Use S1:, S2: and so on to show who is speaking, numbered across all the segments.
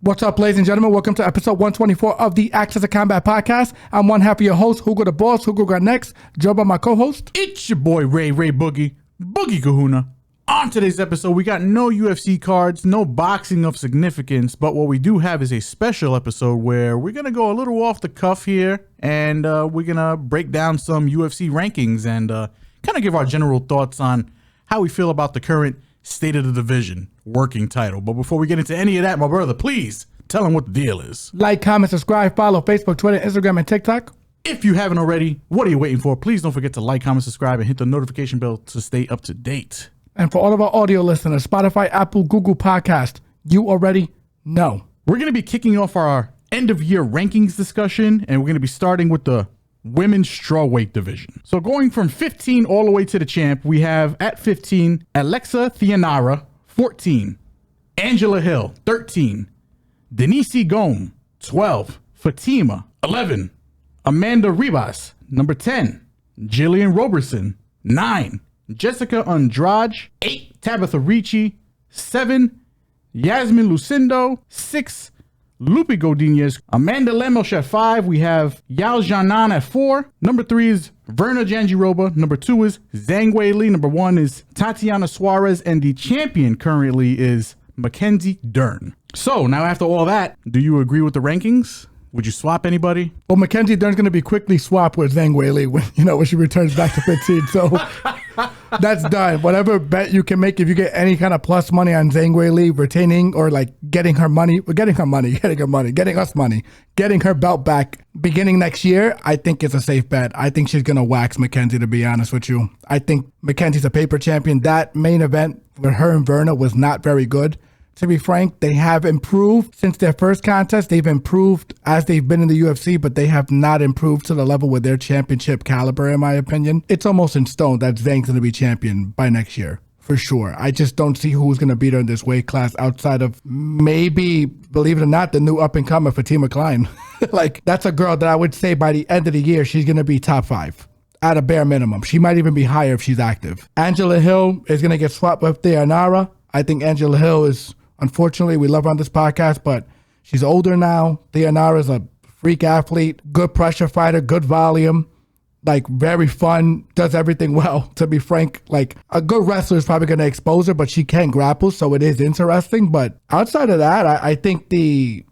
S1: What's up, ladies and gentlemen? Welcome to episode 124 of the Access to Combat podcast. I'm one half of your host, Hugo the Boss. Hugo got next, joined by my co-host.
S2: It's your boy, Ray Boogie Kahuna. On today's episode, we got no UFC cards, no boxing of significance, but what we do have is a special episode where we're going to go a little off the cuff here, and we're going to break down some UFC rankings and kind of give our general thoughts on how we feel about the current state of the division, working title. But before we get into any of that, my brother, please tell them what the deal is.
S1: Like, comment, subscribe, follow Facebook, Twitter, Instagram, and TikTok.
S2: If you haven't already, what are you waiting for? Please don't forget to like, comment, subscribe, and hit the notification bell to stay up to date.
S1: And for all of our audio listeners, Spotify, Apple, Google Podcast, you already know.
S2: We're going to be kicking off our end of year rankings discussion, and we're going to be starting with the women's strawweight division. So going from 15 all the way to the champ, we have at 15, Alexa Theanara, 14, Angela Hill, 13, Denise Gome, 12, Fatima, 11, Amanda Ribas, number 10, Jillian Roberson, 9, Jessica Andrade, 8, Tabitha Ricci, 7, Yasmin Lucindo, 6, Lupe Godinez, Amanda Lemos at 5. We have Yao Jianan at 4. Number 3 is Verna Jandiroba. Number 2 is Zhang Weili. Number 1 is Tatiana Suarez. And the champion currently is Mackenzie Dern. So now after all that, do you agree with the rankings? Would you swap anybody?
S1: Well, Mackenzie Dern's going to be quickly swapped with Zhang Weili when she returns back to 15. So that's done. Whatever bet you can make, if you get any kind of plus money on Zhang Weili retaining or like getting her belt back beginning next year, I think it's a safe bet. I think she's going to wax Mackenzie, to be honest with you. I think Mackenzie's a paper champion. That main event with her and Verna was not very good. To be frank, they have improved since their first contest. They've improved as they've been in the UFC, but they have not improved to the level with their championship caliber, in my opinion. It's almost in stone that Zhang's going to be champion by next year, for sure. I just don't see who's going to beat her in this weight class outside of maybe, believe it or not, the new up-and-comer Fatima Klein. Like, that's a girl that I would say by the end of the year, she's going to be top 5 at a bare minimum. She might even be higher if she's active. Angela Hill is going to get swapped with Theanara. I think Angela Hill is... Unfortunately, we love her on this podcast, but she's older now. Theanara is a freak athlete, good pressure fighter, good volume, like very fun, does everything well. To be frank, like a good wrestler is probably going to expose her, but she can grapple, so it is interesting. But outside of that, I think the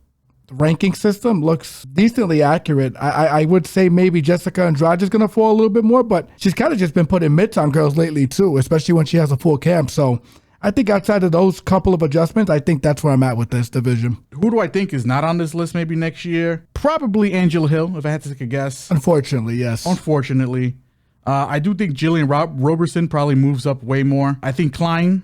S1: ranking system looks decently accurate. I would say maybe Jessica Andrade is going to fall a little bit more, but she's kind of just been putting mitts on girls lately too, especially when she has a full camp. So I think outside of those couple of adjustments, I think that's where I'm at with this division.
S2: Who do I think is not on this list maybe next year? Probably Angela Hill, if I had to take a guess.
S1: Unfortunately, yes.
S2: Unfortunately. I do think Jillian Roberson probably moves up way more. I think Klein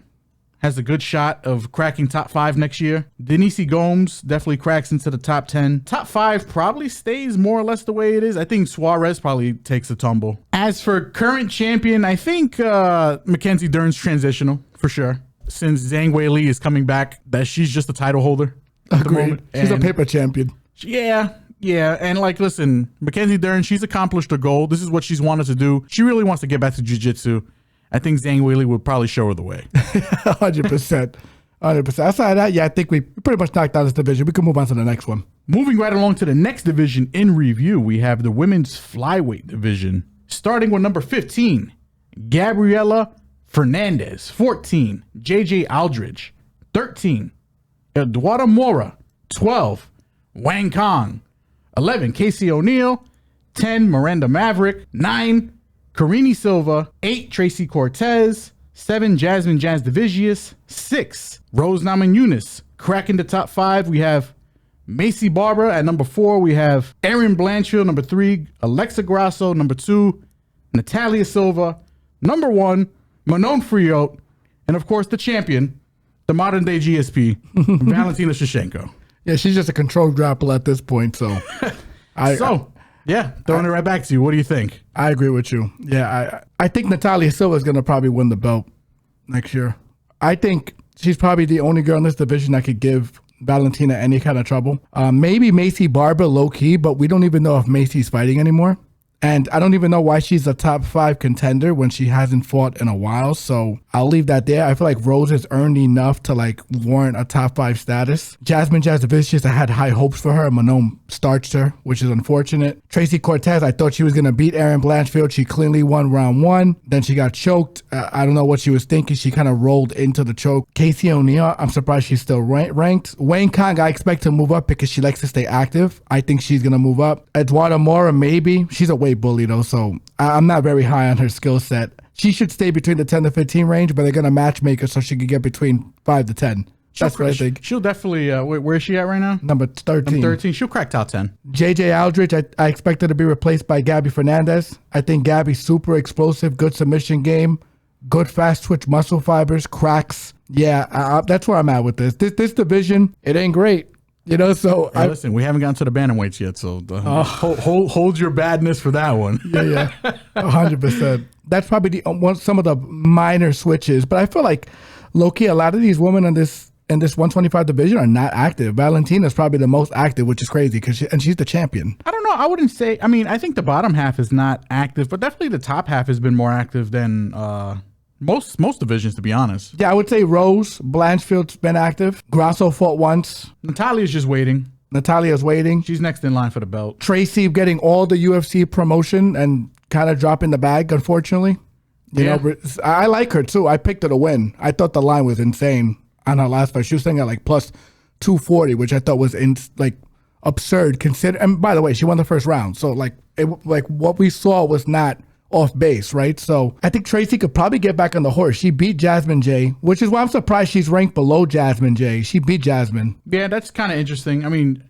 S2: has a good shot of cracking top 5 next year. Denise Gomes definitely cracks into the top 10. Top 5 probably stays more or less the way it is. I think Suarez probably takes a tumble. As for current champion, I think Mackenzie Dern's transitional for sure. Since Zhang Weili is coming back, that she's just a title holder at the moment.
S1: She's a paper champion.
S2: Yeah. And like, listen, Mackenzie Dern, she's accomplished her goal. This is what she's wanted to do. She really wants to get back to jiu-jitsu. I think Zhang Weili would probably show her the way.
S1: 100%. 100%. Outside of that, yeah, I think we pretty much knocked out this division. We can move on to the next one.
S2: Moving right along to the next division in review, we have the women's flyweight division. Starting with number 15, Gabriela Fernandez. 14, JJ Aldridge. 13, Eduardo Mora. 12, Wang Kong. 11, Casey O'Neill. 10, Miranda Maverick. 9, Karini Silva. 8, Tracy Cortez. 7, Jasmine Jasdavigius. 6, Rose Namajunas. Cracking the top 5, we have Macy Barber at number 4. We have Erin Blanchfield, number 3. Alexa Grasso, number 2. Natalia Silva, number 1. Manon Friot, and of course the champion, the modern day GSP, Valentina Shevchenko.
S1: Yeah, she's just a controlled grappler at this point. So,
S2: throwing it right back to you. What do you think?
S1: I agree with you. Yeah, I think Natalia Silva is going to probably win the belt next year. I think she's probably the only girl in this division that could give Valentina any kind of trouble. Maybe Macy Barber low key, but we don't even know if Macy's fighting anymore. And I don't even know why she's a top 5 contender when she hasn't fought in a while. So I'll leave that there. I feel like Rose has earned enough to like warrant a top 5 status. Jasmine Jasovicius, I had high hopes for her. Manon starched her, which is unfortunate. Tracy Cortez, I thought she was going to beat Erin Blanchfield. She cleanly won round 1. Then she got choked. I don't know what she was thinking. She kind of rolled into the choke. Casey O'Neill, I'm surprised she's still ranked. Wayne Kong, I expect to move up because she likes to stay active. I think she's going to move up. Eduarda Mora, maybe. She's a weight bully though, so I'm not very high on her skill set. She should stay between the 10 to 15 range, but they're going to matchmake her so she can get between 5 to 10. That's what I think.
S2: She'll definitely, where is she at right now?
S1: Number 13.
S2: Number 13. She'll crack top 10.
S1: JJ Aldridge, I expect her to be replaced by Gabby Fernandez. I think Gabby's super explosive, good submission game, good fast twitch muscle fibers, cracks. Yeah, that's where I'm at with this. This division, it ain't great. You know, so
S2: hey, listen, we haven't gotten to the bantamweights yet, so hold your badness for that one.
S1: Yeah, 100%. That's probably some of the minor switches, but I feel like low-key, a lot of these women in this 125 division are not active. Valentina's probably the most active, which is crazy because she's the champion.
S2: I don't know. I wouldn't say. I mean, I think the bottom half is not active, but definitely the top half has been more active than most divisions, to be honest.
S1: Yeah, I would say Rose Blanchfield's been active. Grasso fought once.
S2: Natalia's just waiting.
S1: Natalia's waiting.
S2: She's next in line for the belt.
S1: Tracy getting all the UFC promotion and kind of dropping the bag, unfortunately. You know, I like her too. I picked her to win. I thought the line was insane on her last fight. She was saying at like plus 240, which I thought was absurd. And by the way, she won the first round. So like what we saw was not off base, right? So I think Tracy could probably get back on the horse. She beat Jasmine J, which is why I'm surprised she's ranked below Jasmine J. She beat Jasmine.
S2: Yeah, that's kind of interesting. I mean,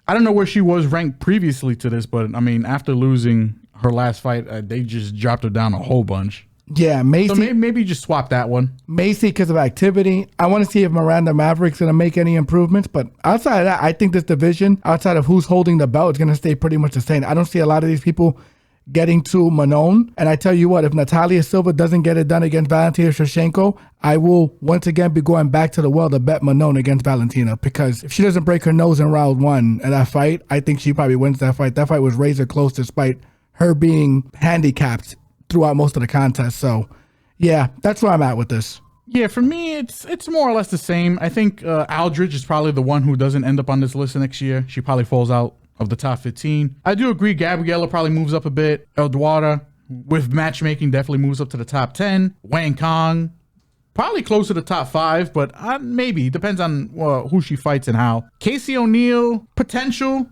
S2: I don't know where she was ranked previously to this, but I mean, after losing her last fight, they just dropped her down a whole bunch.
S1: Yeah, Macy.
S2: So maybe just swap that one.
S1: Macy because of activity. I want to see if Miranda Maverick's going to make any improvements. But outside of that, I think this division, outside of who's holding the belt, is going to stay pretty much the same. I don't see a lot of these people getting to Manon. And I tell you what, if Natalia Silva doesn't get it done against Valentina Shevchenko, I will once again be going back to the well to bet Manon against Valentina. Because if she doesn't break her nose in round 1 in that fight, I think she probably wins that fight. That fight was razor close despite her being handicapped throughout most of the contest. So yeah, that's where I'm at with this.
S2: Yeah, for me, it's more or less the same. I think Aldridge is probably the one who doesn't end up on this list next year. She probably falls out of the top 15. I do agree Gabriella probably moves up a bit. Eduarda, with matchmaking, definitely moves up to the top 10. Wang Kong, probably close to the top 5, but maybe. Depends on who she fights and how. Casey O'Neill, potential.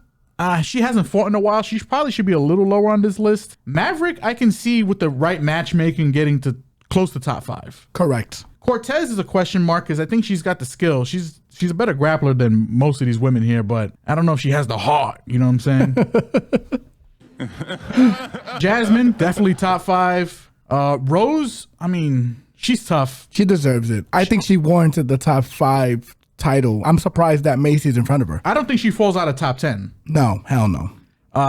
S2: She hasn't fought in a while. She probably should be a little lower on this list. Maverick, I can see with the right matchmaking getting to close to top 5.
S1: Correct.
S2: Cortez is a question mark because I think she's got the skill. She's a better grappler than most of these women here, but I don't know if she has the heart. You know what I'm saying? Jasmine, definitely top 5. Rose, I mean, she's tough.
S1: She deserves it. I think she warranted the top 5 title. I'm surprised that Macy's in front of her.
S2: I don't think she falls out of top 10.
S1: No, hell no.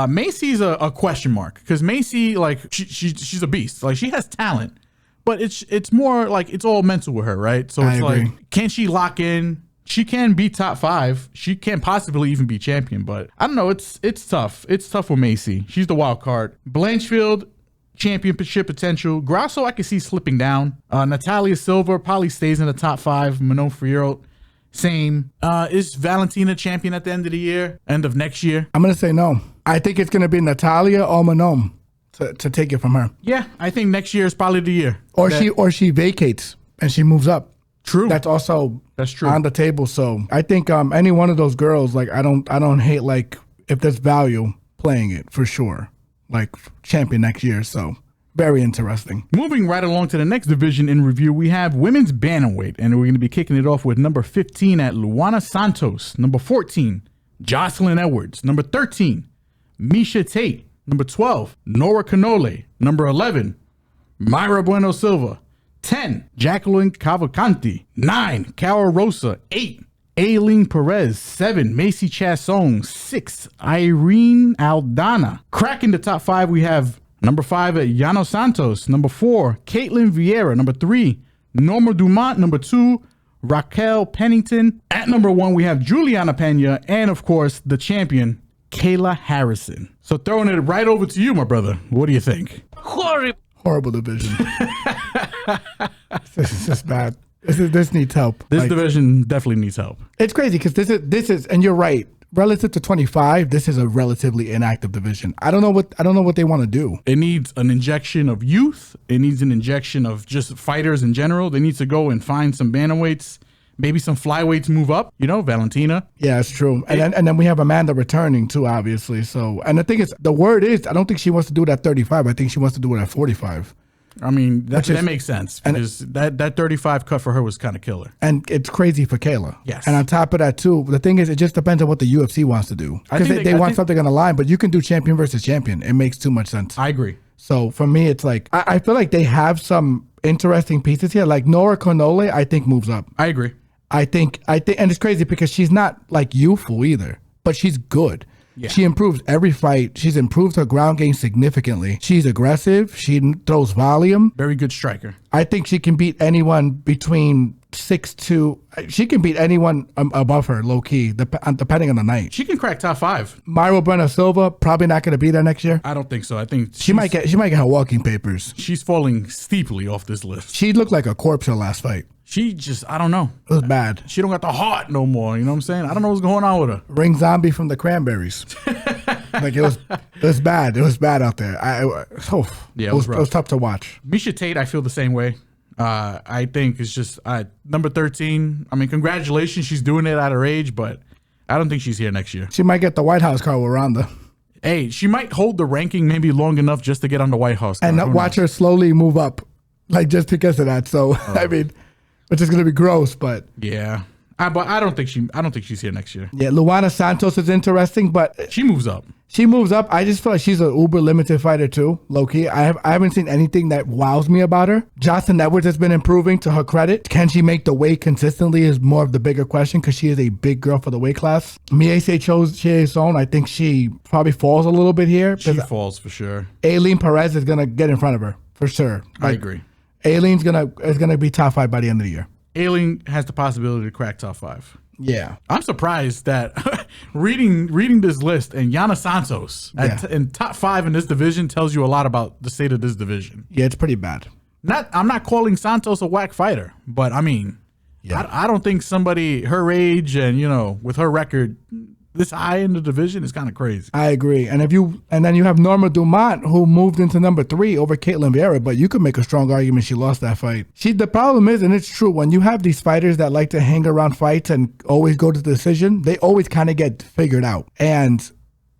S2: Macy's a question mark because Macy, like, she's a beast. Like, she has talent. But it's more like it's all mental with her, right? So it's like, can she lock in? She can be top 5. She can't possibly even be champion, but I don't know. It's tough. It's tough with Macy. She's the wild card. Blanchfield, championship potential. Grasso, I can see slipping down. Natalia Silva probably stays in the top 5. Manon Fiorot, same. Is Valentina champion at the end of the year? End of next year?
S1: I'm going to say no. I think it's going to be Natalia or Manon to take it from her.
S2: Yeah, I think next year is probably the year.
S1: Or she vacates and she moves up.
S2: True.
S1: That's true on the table. So I think any one of those girls, like I don't hate like if there's value playing it for sure. Like champion next year. So very interesting.
S2: Moving right along to the next division in review, we have women's bantamweight, and we're going to be kicking it off with number 15 at Luana Santos, number 14, Jocelyn Edwards, number 13, Misha Tate, number 12, Nora Canole, number 11, Mayra Bueno Silva, 10, Jacqueline Cavalcanti, 9, Cara Rosa, 8, Aileen Perez, 7, Macy Chasson, 6, Irene Aldana. Cracking the top 5, we have number 5 at Llano Santos, number 4, Caitlin Vieira, number 3, Norma Dumont, number 2, Raquel Pennington. At number 1, we have Juliana Pena, and of course, the champion, Kayla Harrison. So throwing it right over to you, my brother. What do you think?
S1: Horrible division. This is just bad. This needs help.
S2: This division definitely needs help.
S1: It's crazy because this is, and you're right. Relative to 25, this is a relatively inactive division. I don't know what they want to do.
S2: It needs an injection of youth. It needs an injection of just fighters in general. They need to go and find some bantamweights. Maybe some flyweights move up, Valentina.
S1: Yeah, it's true. And then we have Amanda returning too, obviously. So, and the thing is, the word is, I don't think she wants to do it at 35. I think she wants to do it at 45.
S2: I mean, that makes sense because that 35 cut for her was kind of killer.
S1: And it's crazy for Kayla.
S2: Yes.
S1: And on top of that too, the thing is, it just depends on what the UFC wants to do. Because they want something on the line, but you can do champion versus champion. It makes too much sense.
S2: I agree.
S1: So for me, it's like, I feel like they have some interesting pieces here. Like Nora Konole, I think moves up.
S2: I agree.
S1: I think, and it's crazy because she's not like youthful either, but she's good. Yeah. She improves every fight. She's improved her ground game significantly. She's aggressive. She throws volume.
S2: Very good striker. I
S1: think she can beat anyone between 6'2". She can beat anyone above her, low key, depending on the night.
S2: She can crack top 5.
S1: Myra Brenna Silva probably not going to be there next year.
S2: I don't think so. I think
S1: she might get her walking papers.
S2: She's falling steeply off this list.
S1: She looked like a corpse her last fight.
S2: She just, I don't know.
S1: It was bad.
S2: She don't got the heart no more. You know what I'm saying? I don't know what's going on with her.
S1: Ring Zombie from the Cranberries. Like it was bad. It was bad out there. It was tough to watch.
S2: Miesha Tate, I feel the same way. I think it's just number 13. I mean, congratulations. She's doing it at her age, but I don't think she's here next year.
S1: She might get the White House card with Ronda.
S2: Hey, she might hold the ranking maybe long enough just to get on the White House card.
S1: And watch her slowly move up, like just because of that. So, I mean... which is going to be gross, but
S2: yeah. But I don't think she's here next year.
S1: Yeah, Luana Santos is interesting, but
S2: she moves up.
S1: I just feel like she's an uber limited fighter too, low key. I haven't seen anything that wows me about her. Jocelyn Edwards has been improving, to her credit. Can she make the weight consistently is more of the bigger question because she is a big girl for the weight class. Miese Chiasson, I think she probably falls a little bit here.
S2: She falls for sure.
S1: Aileen Perez is gonna get in front of her for sure.
S2: I agree.
S1: Aileen's gonna be top 5 by the end of the year.
S2: Aileen has the possibility to crack top 5.
S1: Yeah,
S2: I'm surprised that reading this list and Yana Santos in top 5 in this division tells you a lot about the state of this division.
S1: Yeah, it's pretty bad.
S2: I'm not calling Santos a whack fighter, but I mean, I don't think somebody her age and with her record this high in the division is kind of crazy.
S1: I agree. And then you have Norma Dumont, who moved into number 3 over Caitlin Vieira, but you could make a strong argument she lost that fight. The problem is, and it's true, when you have these fighters that like to hang around fights and always go to the decision, they always kind of get figured out. And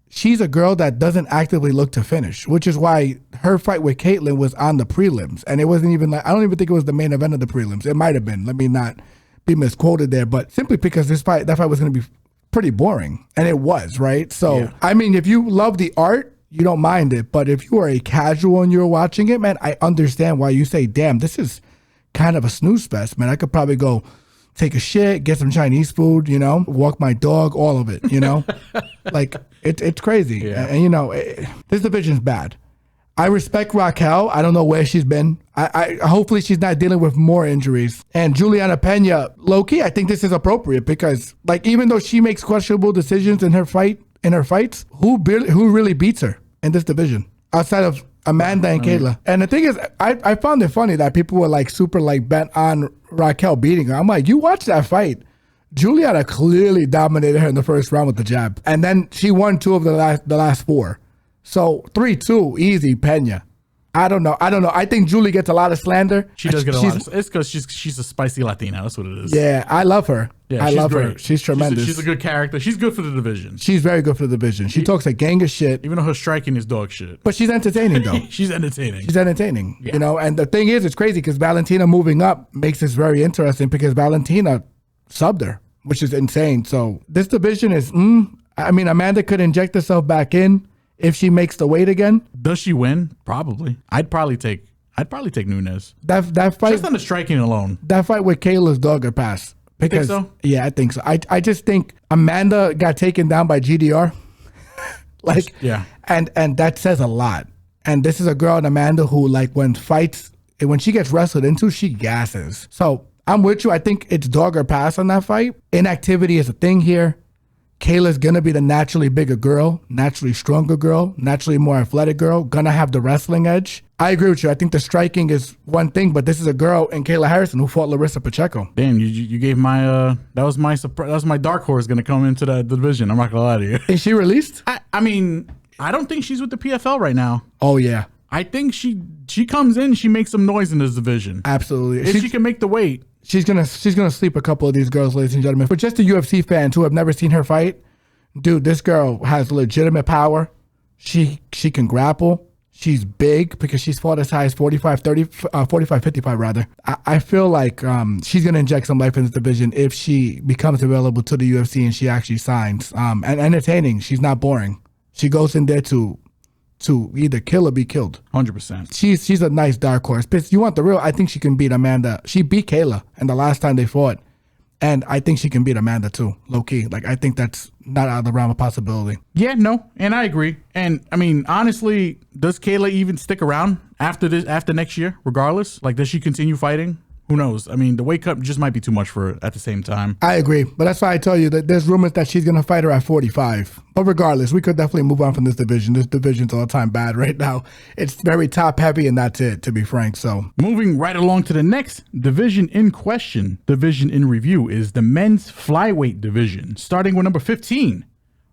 S1: she's a girl that doesn't actively look to finish, which is why her fight with Caitlin was on the prelims. And it wasn't even I don't even think it was the main event of the prelims. It might have been. Let me not be misquoted there, but simply because that fight was going to be pretty boring, and it was, right? So I mean, if you love the art, you don't mind it, but if you are a casual and you're watching it, man, I understand why you say, damn, this is kind of a snooze fest, man. I could probably go take a shit, get some Chinese food, walk my dog, all of it, like it's crazy. And this division's bad. I respect Raquel. I don't know where she's been. I hopefully she's not dealing with more injuries. And Juliana Pena, low-key, I think this is appropriate because, like, even though she makes questionable decisions in her fights, who really beats her in this division outside of Amanda and Kayla? And the thing is, I found it funny that people were like super like bent on Raquel beating her. I'm like, you watch that fight. Juliana clearly dominated her in the first round with the jab, and then she won 2 of the last 4. So 3-2, easy, Pena. I don't know. I think Julie gets a lot of slander.
S2: She does get a lot. It's because she's a spicy Latina. That's what it is.
S1: Yeah, I love her.
S2: Yeah,
S1: I love her. She's tremendous.
S2: She's a good character. She's good for the division.
S1: She's very good for the division. She talks a gang of shit.
S2: Even though her striking is dog shit.
S1: But she's entertaining, though.
S2: She's entertaining.
S1: She's entertaining. Yeah. And the thing is, it's crazy because Valentina moving up makes this very interesting because Valentina subbed her, which is insane. So this division is, I mean, Amanda could inject herself back in if she makes the weight again.
S2: Does she win? Probably. I'd probably take Nunes.
S1: That fight,
S2: just on the striking alone.
S1: That fight with Kayla's dog would pass. Because,
S2: think so?
S1: Yeah, I think so. I just think Amanda got taken down by GDR. And that says a lot. And this is a girl in Amanda who, like, when she gets wrestled into, she gasses. So I'm with you. I think it's dog or pass on that fight. Inactivity is a thing here. Kayla's going to be the naturally bigger girl, naturally stronger girl, naturally more athletic girl, going to have the wrestling edge. I agree with you. I think the striking is one thing, but this is a girl in Kayla Harrison who fought Larissa Pacheco.
S2: Damn, you gave my that was my surprise. That was my dark horse going to come into that division. I'm not gonna lie to you.
S1: Is she released?
S2: I mean, I don't think she's with the PFL right now.
S1: Oh yeah,
S2: I think she comes in, she makes some noise in this division.
S1: absolutely.
S2: If she can make the weight.
S1: She's gonna sleep a couple of these girls, ladies and gentlemen. For just the UFC fans who have never seen her fight, dude, this girl has legitimate power. She can grapple. She's big because she's fought as high as 45, 55 rather. I feel like she's going to inject some life in this division if she becomes available to the UFC and she actually signs. And entertaining. She's not boring. She goes in there to either kill or be killed.
S2: 100%.
S1: She's a nice dark horse. But you want the real, I think she can beat Amanda. She beat Kayla and the last time they fought. And I think she can beat Amanda too, low key. Like, I think that's not out of the realm of possibility.
S2: Yeah, no, and I agree. And I mean, honestly, does Kayla even stick around after next year, regardless? Like, does she continue fighting? Who knows? I mean, the weight cut just might be too much for her at the same time.
S1: I agree. But that's why I tell you that there's rumors that she's going to fight her at 45. But regardless, we could definitely move on from this division. This division's all time bad right now. It's very top heavy, and that's it, to be frank. So
S2: moving right along to the next division in question, division in review, is the men's flyweight division. Starting with number 15,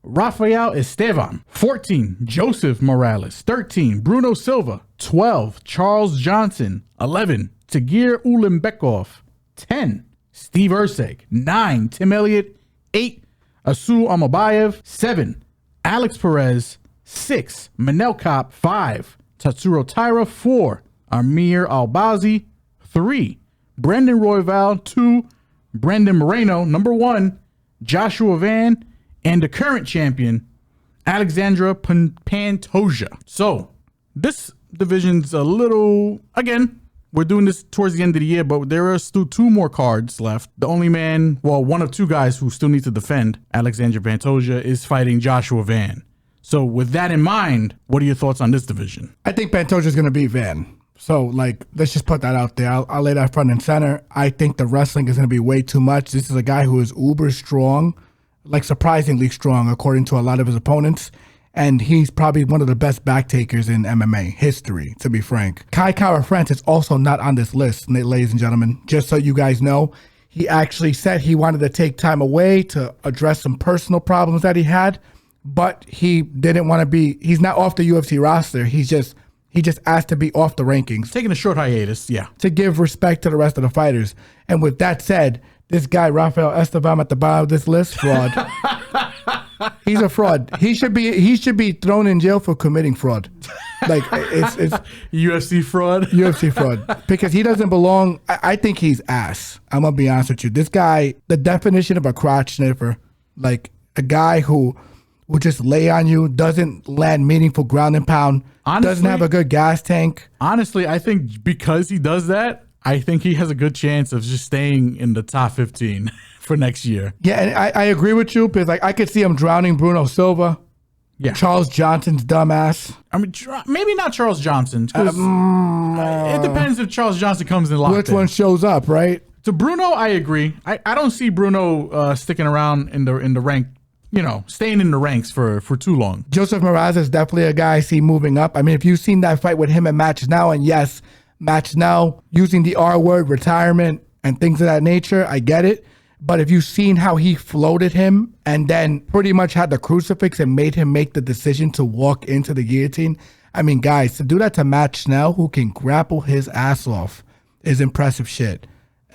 S2: Rafael Estevam. 14, Joseph Morales. 13, Bruno Silva. 12, Charles Johnson. 11, Tagir Ulanbekov. 10, Steve Erceg. 9, Tim Elliott. 8, Asul Amabayev. 7, Alex Perez. 6, Manel Kopp. 5, Tatsuro Taira. 4, Amir Albazi. 3, Brendan Royval. 2, Brendan Moreno. Number 1, Joshua Van. And the current champion, Alexandra Pantoja. So this division's a little, again, we're doing this towards the end of the year, but there are still 2 more cards left. The only man, well, one of 2 guys who still need to defend Alexandra Pantoja is fighting Joshua Van. So with that in mind, what are your thoughts on this division?
S1: I think Pantoja's going to beat Van. So, like, let's just put that out there. I'll lay that front and center. I think the wrestling is going to be way too much. This is a guy who is uber strong, like surprisingly strong according to a lot of his opponents. And he's probably one of the best back takers in MMA history, to be frank. Kai Kara France is also not on this list, ladies and gentlemen. Just so you guys know, he actually said he wanted to take time away to address some personal problems that he had, but he didn't want to be, he's not off the UFC roster. He just asked to be off the rankings.
S2: Taking a short hiatus, yeah.
S1: To give respect to the rest of the fighters. And with that said, this guy, Rafael Estevam, at the bottom of this list, fraud. He's a fraud. He should be thrown in jail for committing fraud. Like, it's
S2: UFC fraud.
S1: UFC fraud. Because he doesn't belong. I think he's ass. I'm gonna be honest with you. This guy, the definition of a crotch sniffer, like a guy who will just lay on you, doesn't land meaningful ground and pound, honestly, doesn't have a good gas tank.
S2: Honestly, I think because he does that, I think he has a good chance of just staying in the top 15 for next year.
S1: Yeah, and I agree with you because, like, I could see him drowning Bruno Silva. Yeah, Charles Johnson's dumbass.
S2: I mean, maybe not Charles Johnson. It depends if Charles Johnson comes in locked.
S1: Which one shows up, right?
S2: To Bruno, I agree. I don't see Bruno sticking around in the rank. Staying in the ranks for too long.
S1: Joseph Morales is definitely a guy I see moving up. I mean, if you've seen that fight with him and Match Now, and yes, Match Now using the R word, retirement, and things of that nature, I get it. But if you've seen how he floated him and then pretty much had the crucifix and made him make the decision to walk into the guillotine, I mean, guys, to do that to Match Now, who can grapple his ass off, is impressive shit.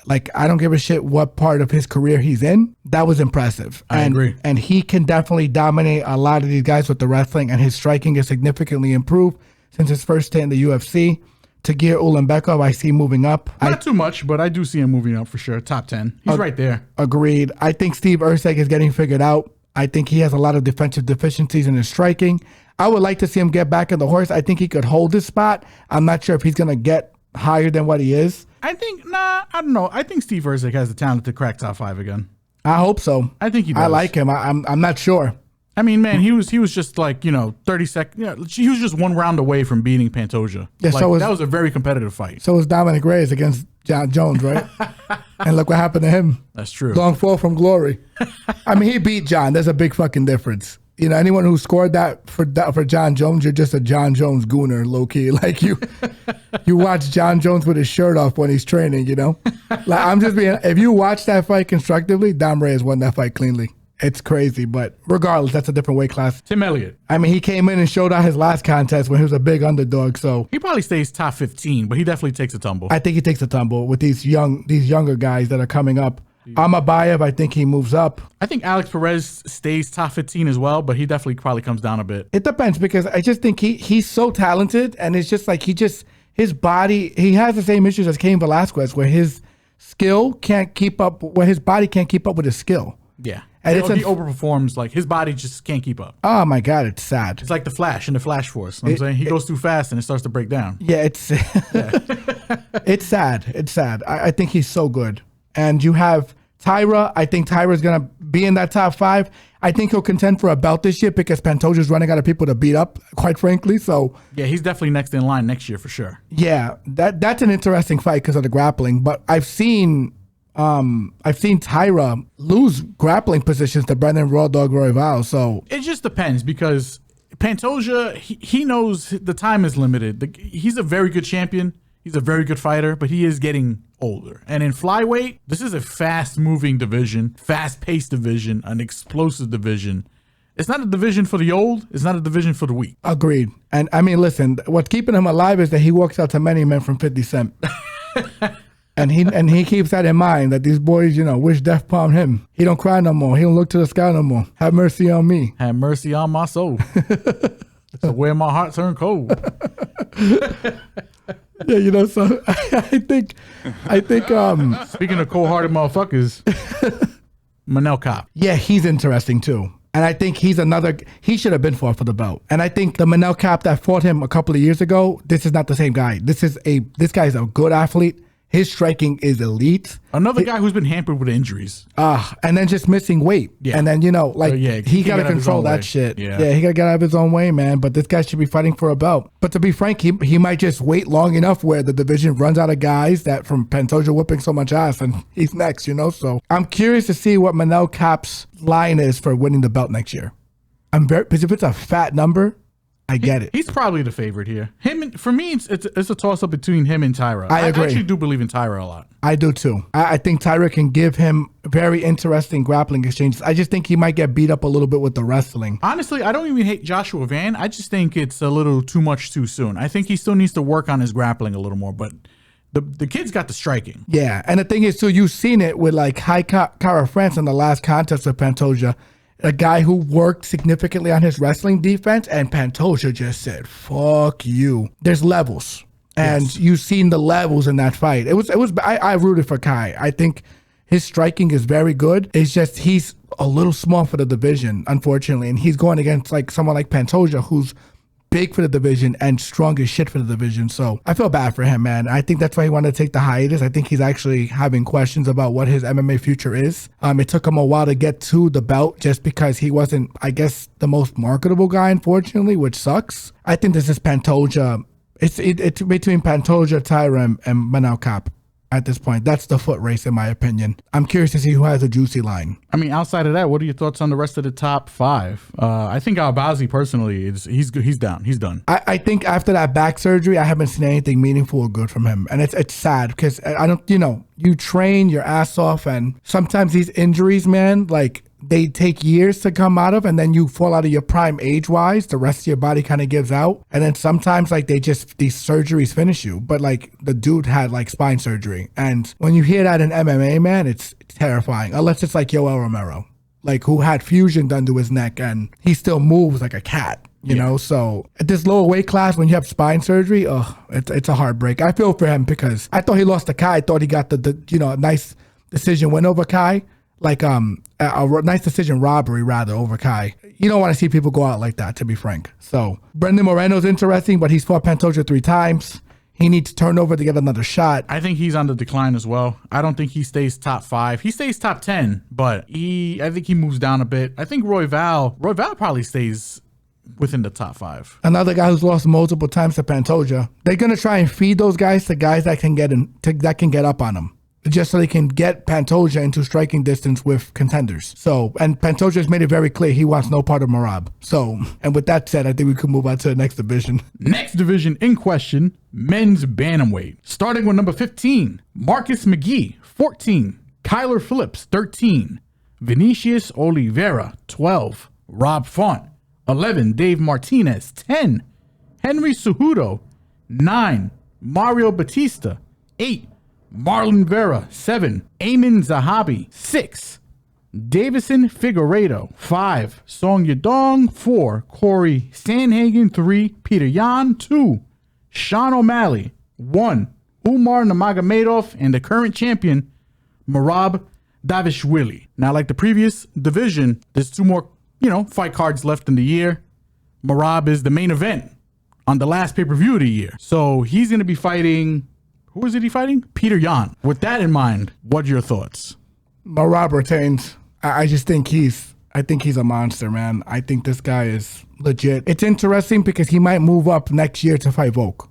S1: Like, I don't give a shit what part of his career he's in. That was impressive.
S2: I agree.
S1: And he can definitely dominate a lot of these guys with the wrestling, and his striking is significantly improved since his first stint in the UFC. Tagir Ulanbekov, I see moving up.
S2: Not too much, but I do see him moving up for sure. Top 10. He's right there.
S1: Agreed. I think Steve Erceg is getting figured out. I think he has a lot of defensive deficiencies in his striking. I would like to see him get back in the horse. I think he could hold his spot. I'm not sure if he's going to get higher than what he is.
S2: I don't know. I think Steve Erceg has the talent to crack top 5 again.
S1: I hope so.
S2: I think he does.
S1: I like him. I'm not sure.
S2: I mean, man, he was just like, 30 seconds. Yeah, he was just one round away from beating Pantoja. Yeah, that was a very competitive fight.
S1: So was Dominic Reyes against John Jones, right? And look what happened to him.
S2: That's true.
S1: Long fall from glory. I mean, he beat John. There's a big fucking difference. You know, anyone who scored that for John Jones, you're just a John Jones gooner, low key. Like you watch John Jones with his shirt off when he's training. You know, like I'm just being. If you watch that fight constructively, Dom Reyes won that fight cleanly. It's crazy, but regardless, that's a different weight class.
S2: Tim Elliott.
S1: I mean, he came in and showed out his last contest when he was a big underdog. So
S2: he probably stays top 15, but he definitely takes a tumble.
S1: I think he takes a tumble with these younger guys that are coming up. Amabayev, I think he moves up.
S2: I think Alex Perez stays top 15 as well, but he definitely probably comes down a bit.
S1: It depends because I just think he's so talented, and it's just like his body, he has the same issues as Cain Velasquez where his skill can't keep up, where his body can't keep up with his skill.
S2: Yeah.
S1: And
S2: he overperforms, like his body just can't keep up.
S1: Oh my God, it's sad.
S2: It's like the Flash in the Flash Force. You know what I'm saying? He goes too fast and it starts to break down.
S1: Yeah, it's sad. It's sad. I think he's so good. And you have Tyra. I think Tyra's going to be in that top 5. I think he'll contend for a belt this year because Pantoja's running out of people to beat up, quite frankly. So
S2: yeah, he's definitely next in line next year for sure.
S1: Yeah, that's an interesting fight because of the grappling. But I've seen Tyra lose grappling positions to Brendan Raw Dog Royval. So
S2: it just depends because Pantoja, he knows the time is limited. He's a very good champion. He's a very good fighter, but he is getting older. And in flyweight, this is a fast-moving division, fast-paced division, an explosive division. It's not a division for the old. It's not a division for the weak.
S1: Agreed. And I mean, listen, what's keeping him alive is that he walks out to many men from 50 Cent. And he keeps that in mind, that these boys, you know, wish death upon him. He don't cry no more. He don't look to the sky no more. Have mercy on me.
S2: Have mercy on my soul. So where my heart turned cold.
S1: Yeah, you know, so I think
S2: speaking of cold-hearted motherfuckers, Manel Kape.
S1: Yeah, he's interesting too. And I think he should have been fought for the belt. And I think the Manel Kape that fought him a couple of years ago, this is not the same guy. This guy is a good athlete. His striking is elite.
S2: Another guy who's been hampered with injuries.
S1: And then just missing weight. Yeah. And then, you know, like, he got to control that shit. Yeah, he got to get out of his own way, man. But this guy should be fighting for a belt. But to be frank, he might just wait long enough where the division runs out of guys that from Pantoja whipping so much ass, and he's next, you know? So I'm curious to see what Manel Kape's line is for winning the belt next year. Because if it's a fat number, I get it.
S2: He's probably the favorite here. For me, it's a toss-up between him and Tyra.
S1: I agree.
S2: I actually do believe in Tyra a lot.
S1: I do too. I think Tyra can give him very interesting grappling exchanges. I just think he might get beat up a little bit with the wrestling.
S2: Honestly, I don't even hate Joshua Van. I just think it's a little too much too soon. I think he still needs to work on his grappling a little more, but the kid's got the striking.
S1: Yeah, and the thing is, too, you've seen it with like Kara France in the last contest with Pantoja. A guy who worked significantly on his wrestling defense, and Pantoja just said, "Fuck you." There's levels, and you've seen the levels in that fight. I rooted for Kai. I think his striking is very good. It's just he's a little small for the division, unfortunately, and he's going against like someone like Pantoja, who's big for the division and strong as shit for the division. So I feel bad for him, man. I think that's why he wanted to take the hiatus. I think he's actually having questions about what his MMA future is. It took him a while to get to the belt just because he wasn't, I guess, the most marketable guy, unfortunately, which sucks. I think this is Pantoja. It's between Pantoja, Tyra, and Manel Kape. At this point, that's the foot race, in my opinion. I'm curious to see who has a juicy line.
S2: I mean, outside of that, what are your thoughts on the rest of the top 5? I think Albazi personally he's down. He's done.
S1: I think after that back surgery, I haven't seen anything meaningful or good from him, and it's sad because I don't. You know, you train your ass off, and sometimes these injuries, man, like, they take years to come out of, and then you fall out of your prime age-wise. The rest of your body kind of gives out. And then sometimes, like, these surgeries finish you. But, like, the dude had, like, spine surgery. And when you hear that in MMA, man, it's terrifying. Unless it's like Yoel Romero, like, who had fusion done to his neck, and he still moves like a cat. You know, so at this lower weight class, when you have spine surgery, it's a heartbreak. I feel for him because I thought he lost to Kai. I thought he got the a nice decision win over Kai. Like a nice decision robbery, rather, over Kai. You don't want to see people go out like that, to be frank. So Brendan Moreno's interesting, but he's fought Pantoja 3 times. He needs turnover to get another shot.
S2: I think he's on the decline as well. I don't think he stays top 5. He stays top 10, but I think he moves down a bit. I think Royval probably stays within the top 5.
S1: Another guy who's lost multiple times to Pantoja. They're gonna try and feed those guys to guys that can get up on them. just so they can get Pantoja into striking distance with contenders. So, and Pantoja has made it very clear he wants no part of Merab. So, and with that said, I think we could move on to the next division.
S2: Next division in question, men's bantamweight. Starting with number 15, Marcus McGee, 14. Kyler Phillips, 13. Vinicius Oliveira, 12. Rob Font, 11. Dave Martinez, 10. Henry Cejudo, 9. Mario Batista, 8. Marlon Vera, 7. Eamon Zahabi, 6. Davison Figueiredo, 5. Song Yadong, 4. Corey Sandhagen, 3. Peter Yan, 2. Sean O'Malley, 1. Umar Nurmagomedov, and the current champion, Merab Davishvili. Now, like the previous division, there's 2 more, fight cards left in the year. Merab is the main event on the last pay-per-view of the year. So he's going to be fighting, who is he fighting? Peter Yan. With that in mind, what are your thoughts?
S1: Merab retains. I just think he's a monster, man. I think this guy is legit. It's interesting because he might move up next year to fight Volk.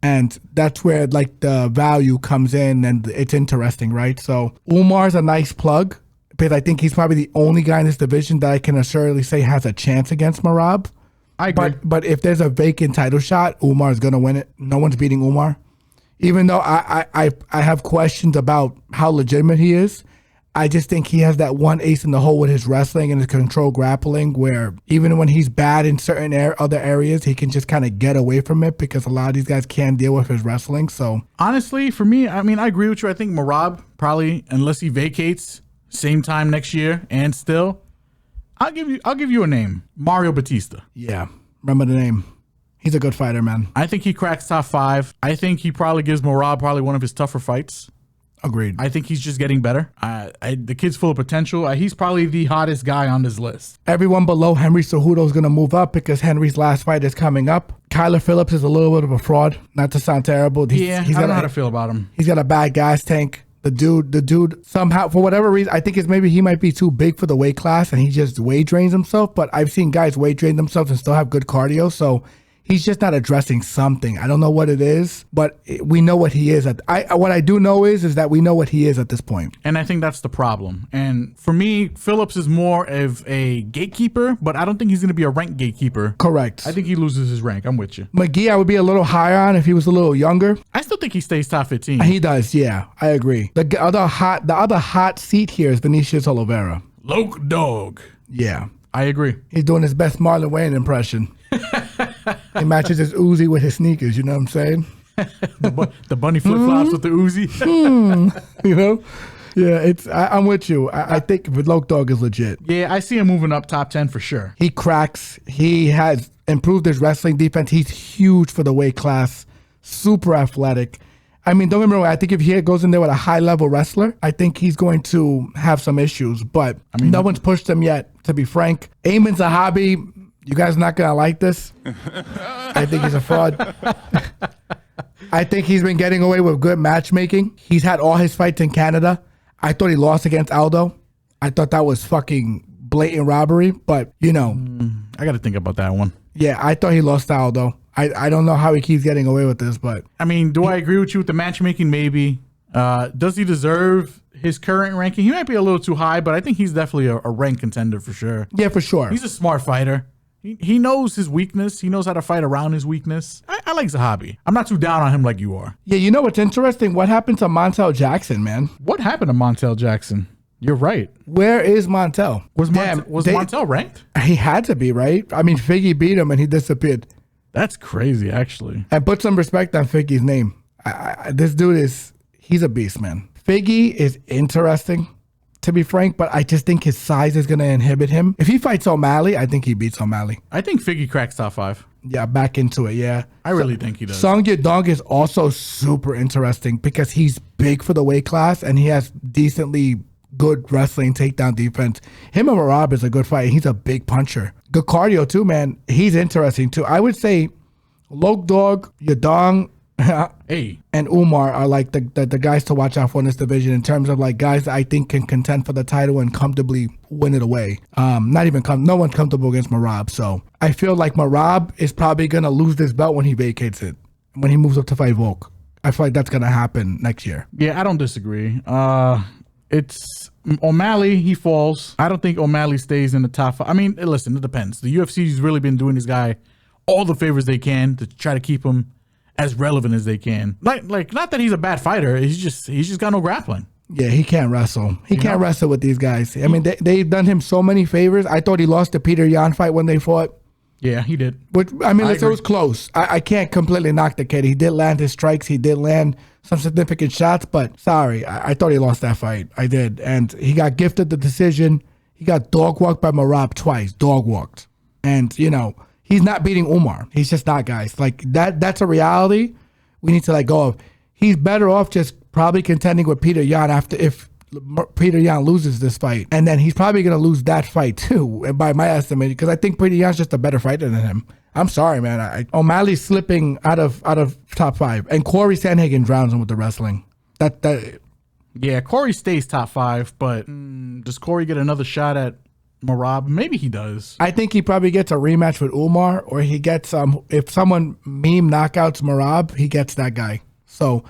S1: And that's where like the value comes in and it's interesting, right? So Umar's a nice plug because I think he's probably the only guy in this division that I can assuredly say has a chance against Merab.
S2: I agree.
S1: But if there's a vacant title shot, Umar's going to win it. No one's beating Umar. Even though I have questions about how legitimate he is, I just think he has that one ace in the hole with his wrestling and his controlled grappling where even when he's bad in certain other areas, he can just kind of get away from it because a lot of these guys can't deal with his wrestling. So
S2: honestly, for me, I mean, I agree with you. I think Merab probably, unless he vacates same time next year and still, I'll give you a name. Mario Batista.
S1: Yeah. Remember the name. He's a good fighter, man.
S2: I think he cracks top 5. I think he probably gives Merab probably one of his tougher fights.
S1: Agreed.
S2: I think he's just getting better. The kid's full of potential. He's probably the hottest guy on this list.
S1: Everyone below Henry Cejudo is going to move up because Henry's last fight is coming up. Kyler Phillips is a little bit of a fraud. Not to sound terrible.
S2: I don't know how to feel about him.
S1: He's got a bad gas tank. The dude somehow, for whatever reason, I think it's maybe he might be too big for the weight class and he just weight drains himself. But I've seen guys weight drain themselves and still have good cardio. So he's just not addressing something. I don't know what it is, but we know what he is. What I do know is that we know what he is at this point.
S2: And I think that's the problem. And for me, Phillips is more of a gatekeeper, but I don't think he's going to be a ranked gatekeeper.
S1: Correct.
S2: I think he loses his rank. I'm with you.
S1: McGee, I would be a little higher on if he was a little younger.
S2: I still think he stays top 15.
S1: He does, yeah. I agree. The other hot seat here is Vinicius Oliveira.
S2: Loke Dog.
S1: Yeah.
S2: I agree.
S1: He's doing his best Marlon Wayne impression. He matches his Uzi with his sneakers, you know what I'm saying?
S2: the bunny flip-flops with the Uzi.
S1: Yeah, I'm with you. I think Loke Dog is legit.
S2: Yeah, I see him moving up top 10 for sure.
S1: He cracks. He has improved his wrestling defense. He's huge for the weight class. Super athletic. I mean, don't get me wrong. I think if he goes in there with a high-level wrestler, I think he's going to have some issues. But no one's pushed him yet, to be frank. Eamon Zahabi, you guys are not going to like this. I think he's a fraud. I think he's been getting away with good matchmaking. He's had all his fights in Canada. I thought he lost against Aldo. I thought that was fucking blatant robbery. But, I
S2: got to think about that one.
S1: Yeah, I thought he lost to Aldo. I don't know how he keeps getting away with this, but...
S2: I mean, do I agree with you with the matchmaking? Maybe. Does he deserve his current ranking? He might be a little too high, but I think he's definitely a ranked contender for sure.
S1: Yeah, for sure.
S2: He's a smart fighter. He knows his weakness. He knows how to fight around his weakness. I like Zahabi. I'm not too down on him like you are.
S1: Yeah, you know what's interesting? What happened to Montel Jackson, man?
S2: What happened to Montel Jackson? You're right.
S1: Where is Montel?
S2: Was Montel ranked?
S1: He had to be, right? I mean, Figgy beat him and he disappeared.
S2: That's crazy, actually.
S1: And put some respect on Figgy's name. This dude he's a beast, man. Figgy is interesting, to be frank, but I just think his size is going to inhibit him. If he fights O'Malley, I think he beats O'Malley.
S2: I think Figgy cracks top 5.
S1: Yeah, back into it, yeah.
S2: I really think he does.
S1: Song Yadong is also super interesting because he's big for the weight class and he has decently good wrestling, takedown defense. Him and Merab is a good fight. He's a big puncher. Good cardio too, man. He's interesting too. I would say Loke Dog, Yadong, and Umar are like the guys to watch out for in this division in terms of like guys that I think can contend for the title and comfortably win it away. No one's comfortable against Merab. So I feel like Merab is probably going to lose this belt when he vacates it, when he moves up to fight Volk. I feel like that's going to happen next year.
S2: Yeah, I don't disagree. It's O'Malley, he falls. I don't think O'Malley stays in the top 5. I mean, listen, it depends. The UFC's really been doing this guy all the favors they can to try to keep him as relevant as they can. Like not that he's a bad fighter. He's just got no grappling.
S1: Yeah, he can't wrestle. He can't wrestle with these guys. I mean, they've done him so many favors. I thought he lost the Peter Yan fight when they fought.
S2: Yeah, he did.
S1: Which, I mean, it was close. I can't completely knock the kid. He did land his strikes. He did land some significant shots, but sorry, I thought he lost that fight. I did. And he got gifted the decision. He got dog walked by Merab twice. Dog walked. And, you know, he's not beating Umar. He's just not, guys. Like, that's a reality we need to let go of. He's better off just probably contending with Peter Yan if Peter Yan loses this fight. And then he's probably going to lose that fight too, by my estimate, because I think Peter Yan's just a better fighter than him. I'm sorry, man. O'Malley's slipping out of top 5. And Corey Sandhagen drowns him with the wrestling.
S2: Yeah, Corey stays top 5, but does Corey get another shot at Merab? Maybe he does.
S1: I think he probably gets a rematch with Umar, or he gets if someone meme knockouts Merab, he gets that guy. So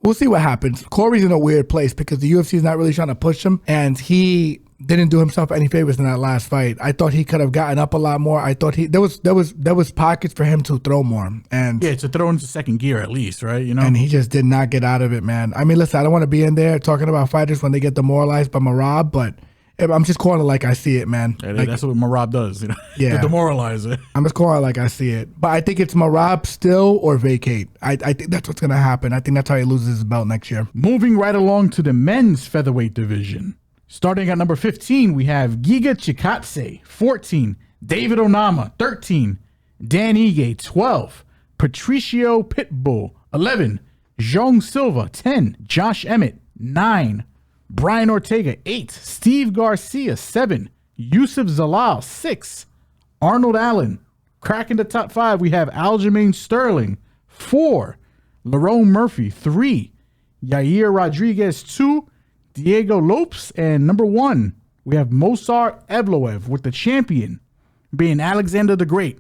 S1: we'll see what happens. Corey's in a weird place because the UFC is not really trying to push him, and he didn't do himself any favors in that last fight. I thought he could have gotten up a lot more. I thought there was pockets for him to throw more, and
S2: to throw into second gear at least, right? You know,
S1: and he just did not get out of it, man. I mean, listen, I don't want to be in there talking about fighters when they get demoralized by Merab, but I'm just calling it like I see it, man.
S2: Yeah,
S1: like,
S2: that's what Merab does, you know.
S1: Yeah,
S2: to demoralize it.
S1: I'm just calling it like I see it. But I think it's Merab still or vacate. I think that's what's gonna happen. I think that's how he loses his belt next year.
S2: Moving right along to the men's featherweight division. Starting at number 15, we have Giga Chikadze, 14, David Onama, 13, Dan Ige, 12, Patricio Pitbull, 11, Zhong Silva, 10, Josh Emmett, 9, Brian Ortega, 8. Steve Garcia, 7. Yusuf Zalal, 6. Arnold Allen. Cracking the top 5, we have Aljamain Sterling, 4. Lerone Murphy, 3. Yair Rodriguez, 2. Diego Lopes, and number 1, we have Mosar Evloev, with the champion being Alexander the Great.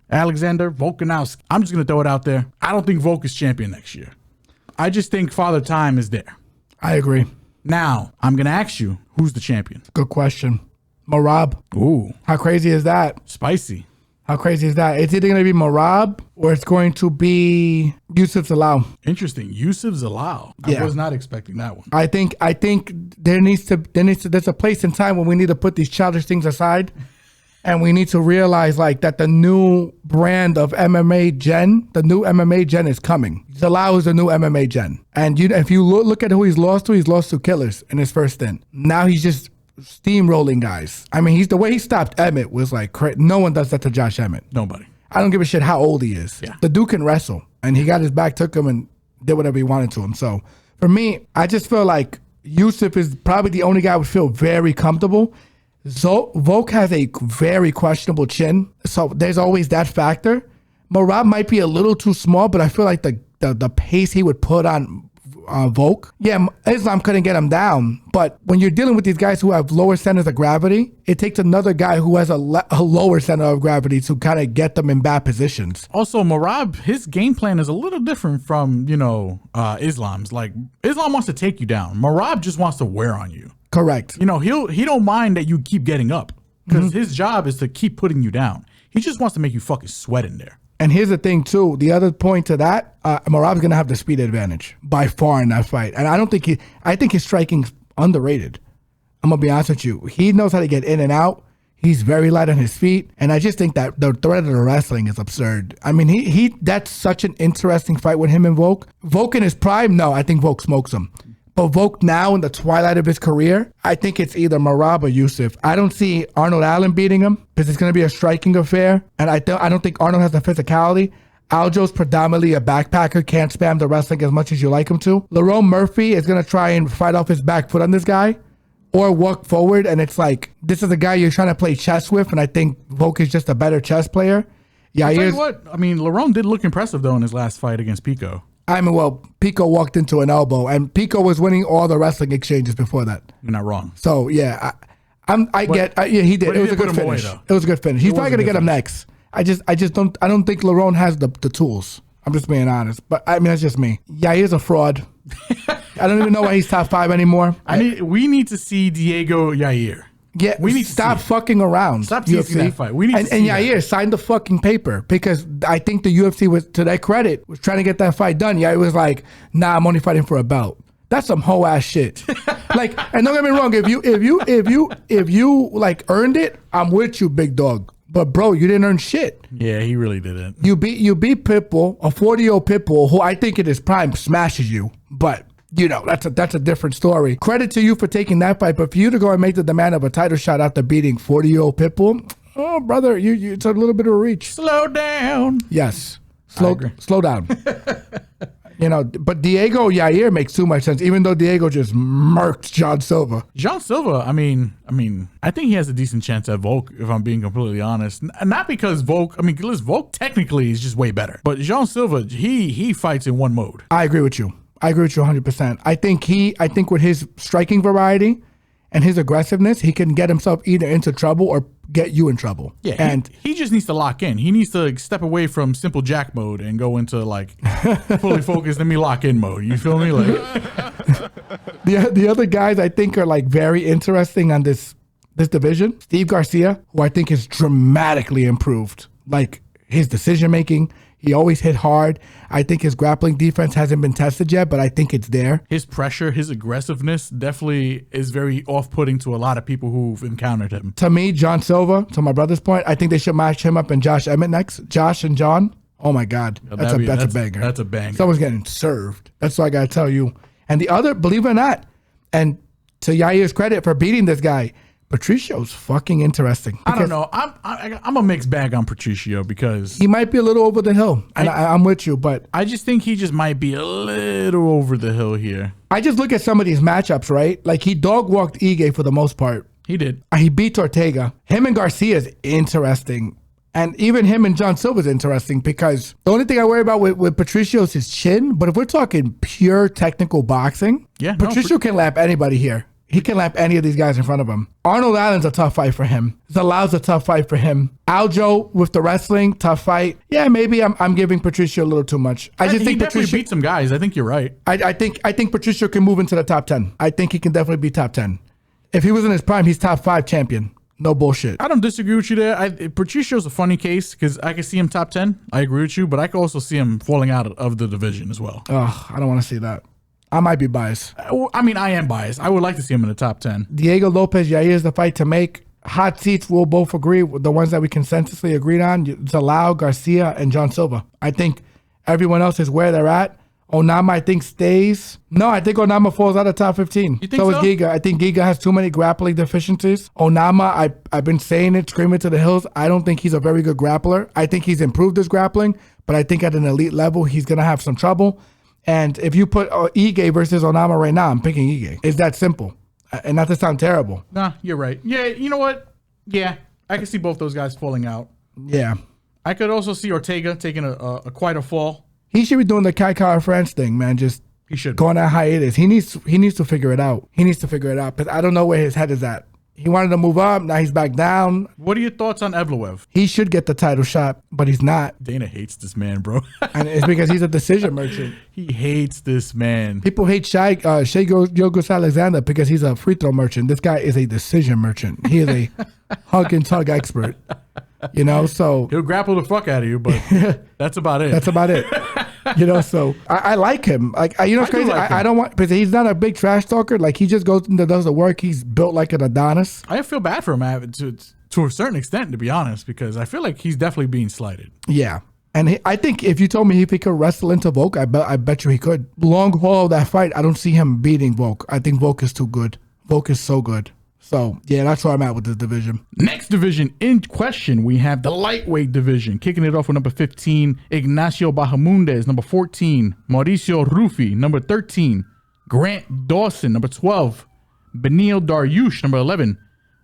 S2: Alexander Volkanovski. I'm just going to throw it out there. I don't think Volk is champion next year. I just think Father Time is there.
S1: I agree.
S2: Now, I'm going to ask you, who's the champion?
S1: Good question. Merab.
S2: Ooh.
S1: How crazy is that?
S2: Spicy.
S1: How crazy is that? It's either going to be Merab or it's going to be Yusuf Zalal.
S2: Interesting. Yusuf Zalal.
S1: Yeah.
S2: I was not expecting that one.
S1: I think there's a place in time when we need to put these childish things aside. And we need to realize like that the new brand of MMA gen, the new MMA gen is coming. Zalal is the new MMA gen. And if you look at who he's lost to killers in his first stint. Now he's just steamrolling guys. I mean, the way he stopped Emmett was like, no one does that to Josh Emmett.
S2: Nobody.
S1: I don't give a shit how old he is.
S2: Yeah.
S1: The dude can wrestle. And he got his back, took him, and did whatever he wanted to him. So for me, I just feel like Yusuf is probably the only guy I would feel very comfortable. Volk has a very questionable chin, so there's always that factor. Merab might be a little too small, but I feel like the pace he would put on Volk. Yeah, Islam couldn't get him down, but when you're dealing with these guys who have lower centers of gravity, it takes another guy who has a lower center of gravity to kind of get them in bad positions.
S2: Also, Merab, his game plan is a little different from, Islam's. Like, Islam wants to take you down. Merab just wants to wear on you.
S1: Correct.
S2: He don't mind that you keep getting up because his job is to keep putting you down. He just wants to make you fucking sweat in there.
S1: And here's the thing too. The other point to that, Merab's gonna have the speed advantage by far in that fight. And I think his striking's underrated. I'm gonna be honest with you. He knows how to get in and out. He's very light on his feet. And I just think that the threat of the wrestling is absurd. I mean, that's such an interesting fight with him and Volk. Volk in his prime, no, I think Volk smokes him. But Volk now in the twilight of his career, I think it's either Merab or Yusuf. I don't see Arnold Allen beating him because it's going to be a striking affair. And I don't think Arnold has the physicality. Aljo's predominantly a backpacker, can't spam the wrestling as much as you like him to. Lerone Murphy is going to try and fight off his back foot on this guy or walk forward. And it's like, this is a guy you're trying to play chess with. And I think Volk is just a better chess player.
S2: Yeah, Lerone did look impressive, though, in his last fight against Pico.
S1: I mean, well, Pico walked into an elbow, and Pico was winning all the wrestling exchanges before that.
S2: You're not wrong.
S1: So yeah, he did. It was a good finish. It was a good finish. He's probably gonna get him next. I don't think Lerone has the tools. I'm just being honest. But I mean, that's just me. Yair's a fraud. I don't even know why he's top 5 anymore.
S2: We need to see Diego Yair.
S1: Yeah, we need to stop fucking around.
S2: Stop teasing that fight. We need to see
S1: Yair signed the fucking paper because I think the UFC was, to their credit, was trying to get that fight done. Yair was like, nah, I'm only fighting for a belt. That's some hoe ass shit. Like, and don't get me wrong, if you like earned it, I'm with you, big dog. But bro, you didn't earn shit.
S2: Yeah, he really didn't.
S1: You beat Pitbull, a 40-year-old Pitbull who I think in his prime smashes you, but. You know, that's a different story. Credit to you for taking that fight, but for you to go and make the demand of a title shot after beating 40-year-old Pitbull, oh, brother, it's a little bit of a reach.
S2: Slow down.
S1: Yes. Slow down. You know, but Diego Yair makes too much sense, even though Diego just murked John Silva.
S2: John Silva, I mean, I think he has a decent chance at Volk, if I'm being completely honest. Not because Volk, listen, Volk technically is just way better. But John Silva, he fights in one mode.
S1: I agree with you. 100%. I think with his striking variety and his aggressiveness, he can get himself either into trouble or get you in trouble.
S2: Yeah,
S1: and
S2: he just needs to lock in. He needs to step away from simple jack mode and go into like fully focused, let me lock in mode. You feel me? Like
S1: the other guys I think are like very interesting on this division. Steve Garcia, who I think has dramatically improved, like his decision making. He always hit hard. I think his grappling defense hasn't been tested yet, but I think it's there.
S2: His pressure, his aggressiveness definitely is very off-putting to a lot of people who've encountered him.
S1: To me, John Silva, to my brother's point, I think they should match him up and Josh Emmett next. Josh and John. Oh my God. That's a banger.
S2: That's a banger.
S1: Someone's getting served. That's what I got to tell you. And the other, believe it or not, and to Yair's credit for beating this guy, Patricio's fucking interesting.
S2: I don't know. I'm a mixed bag on Patricio because
S1: he might be a little over the hill, and I'm with you, but
S2: I just think he just might be a little over the hill here.
S1: I just look at some of these matchups, right? Like he dog walked Ige for the most part.
S2: He did.
S1: He beat Ortega. Him and Garcia is interesting. And even him and John Silva is interesting because the only thing I worry about with Patricio is his chin. But if we're talking pure technical boxing, Patricio can lap anybody here. He can lap any of these guys in front of him. Arnold Allen's a tough fight for him. Zalau's a tough fight for him. Aljo with the wrestling, tough fight. Yeah, maybe I'm giving Patricio a little too much. I just think
S2: Patricio beat some guys. I think you're right.
S1: I think Patricio can move into the top 10. I think he can definitely be top 10. If he was in his prime, he's top 5 champion. No bullshit.
S2: I don't disagree with you there. Patricio's a funny case because I can see him top 10. I agree with you, but I can also see him falling out of the division as well.
S1: Oh, I don't want to see that. I might be biased.
S2: I mean, I am biased. I would like to see him in the top 10.
S1: Diego Lopez, Yair is the fight to make. Hot seats, we'll both agree. The ones that we consensusly agreed on, Zalao, Garcia, and John Silva. I think everyone else is where they're at. Onama, I think, stays. No, I think Onama falls out of top 15.
S2: You think so?
S1: Is Giga. I think Giga has too many grappling deficiencies. Onama, I've been saying it, screaming to the hills. I don't think he's a very good grappler. I think he's improved his grappling, but I think at an elite level, he's going to have some trouble. And if you put Ige versus Onama right now, I'm picking Ige. It's that simple. And not to sound terrible.
S2: Nah, you're right. Yeah, you know what? Yeah, I can see both those guys falling out.
S1: Yeah.
S2: I could also see Ortega taking a quite a fall.
S1: He should be doing the Kai Kara France thing, man.
S2: He should
S1: go on that hiatus. He needs to figure it out. He needs to figure it out because I don't know where his head is at. He wanted to move up. Now he's back down.
S2: What are your thoughts on Evloev?
S1: He should get the title shot, but he's not.
S2: Dana hates this man, bro.
S1: And it's because he's a decision merchant.
S2: He hates this man.
S1: People hate Shai Gilgeous Alexander because he's a free throw merchant. This guy is a decision merchant. He is a hug and tug expert. You know, so
S2: he'll grapple the fuck out of you, but that's about it.
S1: That's about it. You know, so I like him. Like, you know, it's crazy. I don't want, because he's not a big trash talker. Like, he just goes and does the work. He's built like an Adonis.
S2: I feel bad for him to a certain extent, to be honest, because I feel like he's definitely being slighted.
S1: Yeah. And I think if you told me if he could wrestle into Volk, I bet you he could. Long haul of that fight, I don't see him beating Volk. I think Volk is too good. Volk is so good. So, yeah, that's where I'm at with this division.
S2: Next division in question, we have the lightweight division. Kicking it off with number 15, Ignacio Bahamundes. Number 14, Mauricio Ruffi. Number 13, Grant Dawson. Number 12, Benil Dariush. Number 11,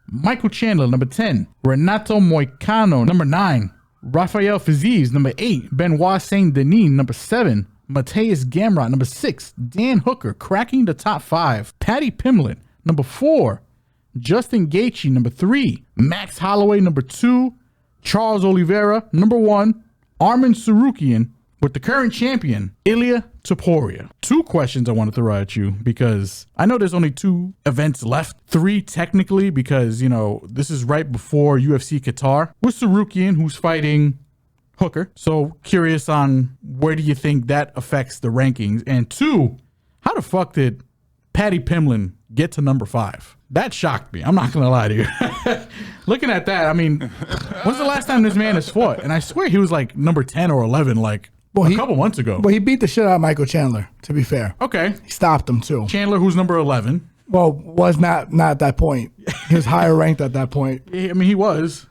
S2: Michael Chandler. Number 10, Renato Moicano. Number 9, Rafael Fiziev. Number 8, Benoit Saint-Denis. Number 7, Mateus Gamrot. Number 6, Dan Hooker, cracking the top 5. Patty Pimblett. Number 4, Justin Gaethje. Number 3, Max Holloway. Number 2, Charles Oliveira. Number 1, Arman Sarukian. with the current champion, Ilia Topuria. 2 questions I want to throw at you because I know there's only 2 events left. 3 technically because, this is right before UFC Qatar with Sarukian, who's fighting Hooker. So curious on where do you think that affects the rankings? And 2, how the fuck did Paddy Pimblett get to number 5? That shocked me. I'm not going to lie to you. Looking at that, I mean, when's the last time this man has fought? And I swear he was like number 10 or 11 a couple months ago.
S1: Well, he beat the shit out of Michael Chandler, to be fair.
S2: Okay.
S1: He stopped him, too.
S2: Chandler, who's number 11.
S1: Well, was not at that point. He was higher ranked at that point.
S2: I mean, he was.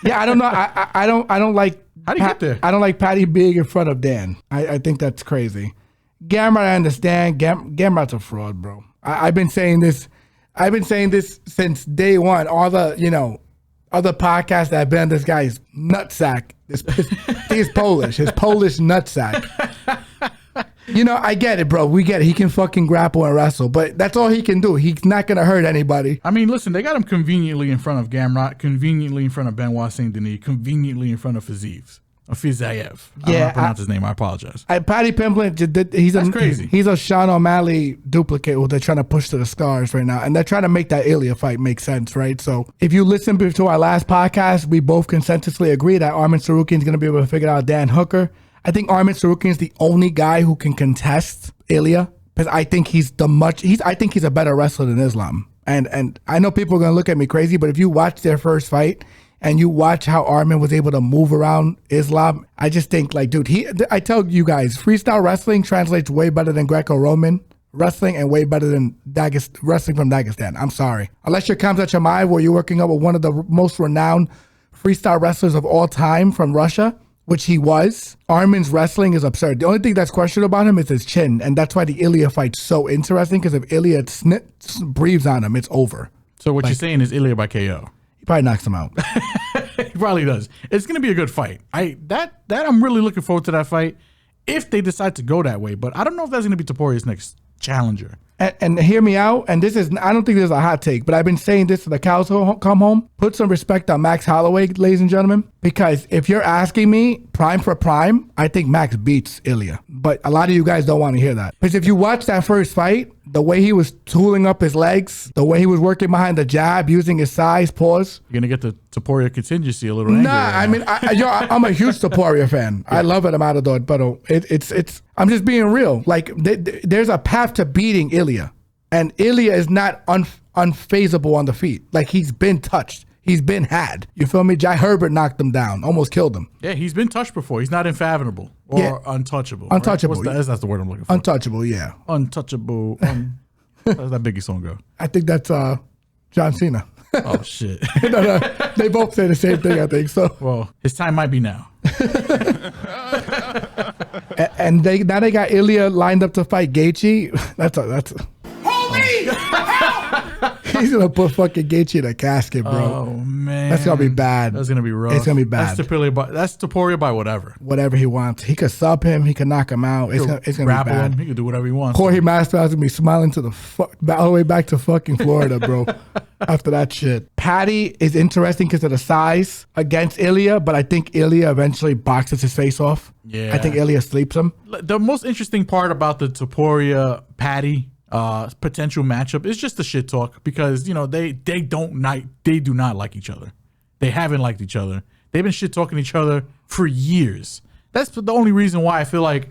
S1: Yeah, I don't know. I don't like...
S2: How do you get there?
S1: I don't like Patty being in front of Dan. I think that's crazy. Gamrot, I understand. Gamrot's a fraud, bro. I've been saying this since day one. All the, other podcasts that have been on this guy's nutsack. He's Polish. His Polish nutsack. I get it, bro. We get it. He can fucking grapple and wrestle, but that's all he can do. He's not going to hurt anybody.
S2: I mean, listen, they got him conveniently in front of Gamrot, conveniently in front of Benoit Saint-Denis, conveniently in front of Fiziev. Fiziev. I don't know how to pronounce his name. I apologize.
S1: Paddy Pimblett, that's crazy. He's a Sean O'Malley duplicate who they're trying to push to the stars right now. And they're trying to make that Ilia fight make sense, right? So if you listen to our last podcast, we both consensuously agree that Arman Sarukian is going to be able to figure out Dan Hooker. I think Arman Sarukian is the only guy who can contest Ilia because I think he's a better wrestler than Islam. And I know people are going to look at me crazy, but if you watch their first fight and you watch how Arman was able to move around Islam, I just think, dude, I tell you guys, freestyle wrestling translates way better than Greco-Roman wrestling and way better than wrestling from Dagestan. I'm sorry. Unless you're Khamzat Chimaev, where you're working up with one of the most renowned freestyle wrestlers of all time from Russia, which he was, Arman's wrestling is absurd. The only thing that's questionable about him is his chin, and that's why the Ilia fight's so interesting, because if Ilia breathes on him, it's over.
S2: So what you're saying is Ilia by KO?
S1: He probably knocks him out.
S2: He probably does. It's going to be a good fight. I'm really looking forward to that fight if they decide to go that way, but I don't know if that's going to be Topuria's next challenger.
S1: And hear me out, and I don't think this is a hot take, but I've been saying this to the cows come home. Put some respect on Max Holloway, ladies and gentlemen, because if you're asking me prime for prime, I think Max beats Ilia. But a lot of you guys don't want to hear that. Because if you watch that first fight, the way he was tooling up his legs, the way he was working behind the jab, using his size, pause.
S2: You're going to get the Topuria contingency a little angry.
S1: Nah, I mean, I'm a huge Topuria fan. Yeah. I love it, Amador, but it's I'm just being real. Like, there's a path to beating Ilia. And Ilia is not unfazable on the feet. Like, he's been touched. He's been had. You feel me? Jai Herbert knocked him down, almost killed him.
S2: Yeah, he's been touched before. He's not unfathomable or untouchable.
S1: Untouchable.
S2: Right? That's the word I'm looking for.
S1: Untouchable, yeah.
S2: Untouchable. How does that Biggie song go?
S1: I think that's John Cena.
S2: Oh, shit.
S1: No, they both say the same thing, I think. So.
S2: Well, his time might be now.
S1: And they got Ilia lined up to fight Gaethje. That's he's gonna put fucking Gaethje in a casket, bro.
S2: Oh man,
S1: that's gonna be bad.
S2: That's gonna be rough.
S1: It's gonna be bad.
S2: That's Topuria by whatever
S1: he wants. He could sub him. He could knock him out. It's gonna be bad.
S2: Him. He could do whatever he wants.
S1: Jorge Masvidal's gonna be smiling to all the way back to fucking Florida, bro. After that shit, Paddy is interesting because of the size against Ilia, but I think Ilia eventually boxes his face off.
S2: Yeah,
S1: I think Ilia sleeps him.
S2: The most interesting part about the Topuria Paddy potential matchup is just the shit talk, because they do not like each other. They haven't liked each other. They've been shit talking each other for years. That's the only reason why I feel like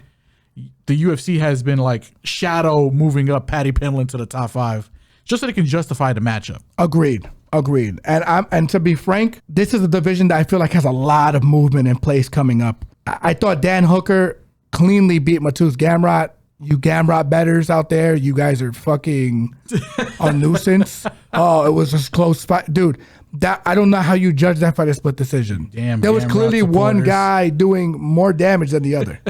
S2: the UFC has been like shadow moving up Paddy Pimblett to the top 5, just so they can justify the matchup. Agreed.
S1: And to be frank, this is a division that I feel like has a lot of movement in place coming up. I thought Dan Hooker cleanly beat Mateusz Gamrot. You Gamrot bettors out there, you guys are fucking a nuisance. Oh, it was a close fight. Dude, I don't know how you judge that by a split decision.
S2: Damn,
S1: there was clearly one guy doing more damage than the other.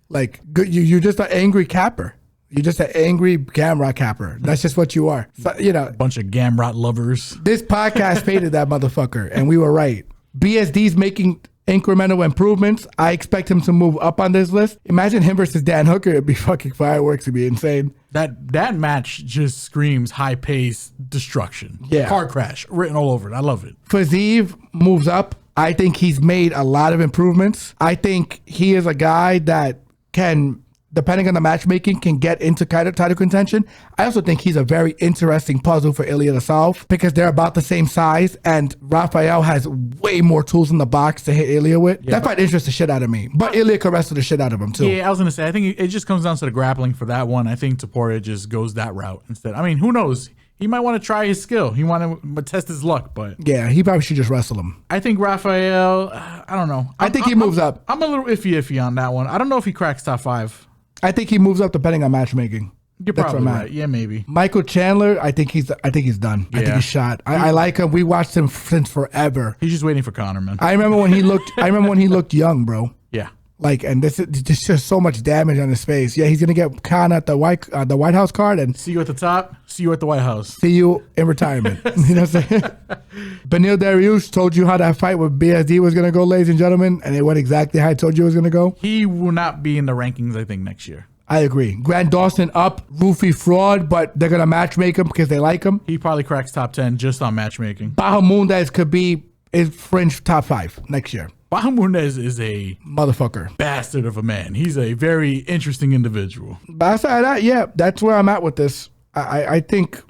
S1: Like, you're just an angry capper. You're just an angry Gamrot capper. That's just what you are. So,
S2: bunch of Gamrot lovers.
S1: This podcast faded that motherfucker, and we were right. BSD's making incremental improvements. I expect him to move up on this list. Imagine him versus Dan Hooker. It'd be fucking fireworks. It'd be insane.
S2: That match just screams high pace destruction.
S1: Yeah.
S2: Car crash written all over it. I love it.
S1: Fiziev moves up. I think he's made a lot of improvements. I think he is a guy that can, depending on the matchmaking, can get into title contention. I also think he's a very interesting puzzle for Ilya to solve because they're about the same size and Rafael has way more tools in the box to hit Ilya with. That fight interests the shit out of me. But Ilya could wrestle the shit out of him too.
S2: Yeah, I was going to say, I think it just comes down to the grappling for that one. I think Topuria just goes that route instead. I mean, who knows? He might want to try his skill. He want to test his luck, but...
S1: Yeah, he probably should just wrestle him.
S2: I think Rafael, I don't know.
S1: I think he moves up.
S2: I'm a little iffy on that one. I don't know if he cracks top 5.
S1: I think he moves up depending on matchmaking.
S2: You're probably right. Yeah, maybe.
S1: Michael Chandler, I think he's done. I think he's shot. I like him. We watched him since forever.
S2: He's just waiting for Conor, man.
S1: I remember when he looked young, bro.
S2: Yeah.
S1: Like, and this is just so much damage on his face. Yeah, he's gonna get Conor at the White House card and
S2: see you at the top. See you at the White House.
S1: See you in retirement. You know what I'm saying? Beneil Dariush told you how that fight with BSD was gonna go, ladies and gentlemen, and it went exactly how I told you it was gonna go.
S2: He will not be in the rankings, I think, next year.
S1: I agree. Grant Dawson up, Roofy fraud, but they're gonna matchmake him because they like him.
S2: He probably cracks top 10 just on matchmaking.
S1: Bahamundez could be fringe top 5 next year.
S2: Bahamundez is a
S1: motherfucker,
S2: bastard of a man. He's a very interesting individual.
S1: But outside of that, yeah, that's where I'm at with this. I think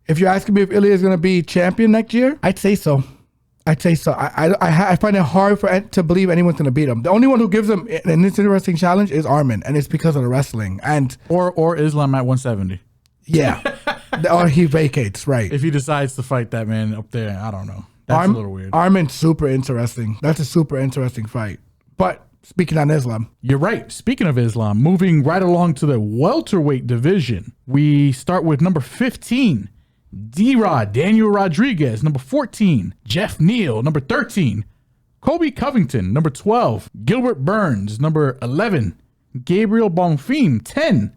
S1: if you're asking me if Ilya is going to be champion next year, I'd say so. I find it hard to believe anyone's going to beat him. The only one who gives him an interesting challenge is Arman, and it's because of the wrestling
S2: or Islam at 170.
S1: Yeah, or he vacates, right?
S2: If he decides to fight that man up there, I don't know. That's a little weird.
S1: Arman's super interesting. That's a super interesting fight. But speaking on Islam.
S2: You're right. Speaking of Islam, moving right along to the welterweight division, we start with number 15, D-Rod, Daniel Rodriguez. Number 14, Jeff Neal. Number 13, Kobe Covington. Number 12, Gilbert Burns. Number 11, Gabriel Bonfim. 10,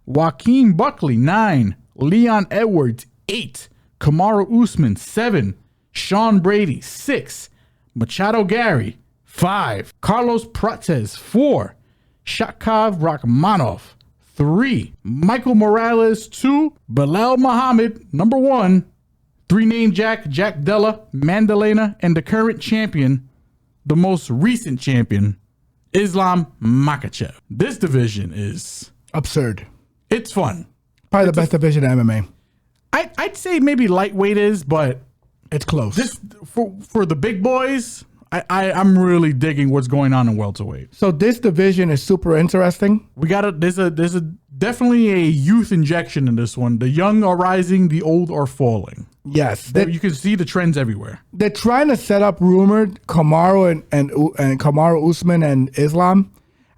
S2: Joaquin Buckley. 9, Leon Edwards. 8, Kamaru Usman. 7, Sean Brady. 6, Machado Gary. 5, Carlos Prates. 4, Shakov Rakhmonov. 3, Michael Morales. 2, Bilal Muhammad. Number 1, 3-name Jack Della Maddalena, and the current champion, the most recent champion, Islam Makhachev. This division is
S1: absurd.
S2: It's fun.
S1: Probably the best division in MMA.
S2: I'd say maybe lightweight is, but
S1: it's close.
S2: This for the big boys. I'm really digging what's going on in welterweight.
S1: So this division is super interesting.
S2: There's a definitely a youth injection in this one. The young are rising, the old are falling.
S1: Yes,
S2: you can see the trends everywhere.
S1: They're trying to set up rumored Kamaru and Kamaru Usman and Islam.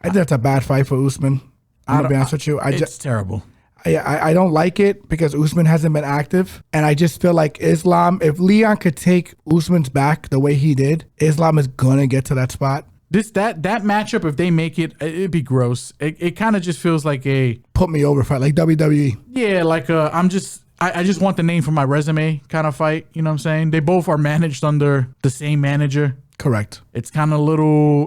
S1: I think that's a bad fight for Usman. I'm gonna be honest with you.
S2: It's terrible.
S1: I don't like it because Usman hasn't been active. And I just feel like Islam, if Leon could take Usman's back the way he did, Islam is going to get to that spot.
S2: That matchup, if they make it, it'd be gross. It kind of just feels like a
S1: put me over fight, like WWE.
S2: Yeah, like I just want the name for my resume kind of fight. You know what I'm saying? They both are managed under the same manager.
S1: Correct.
S2: It's kind of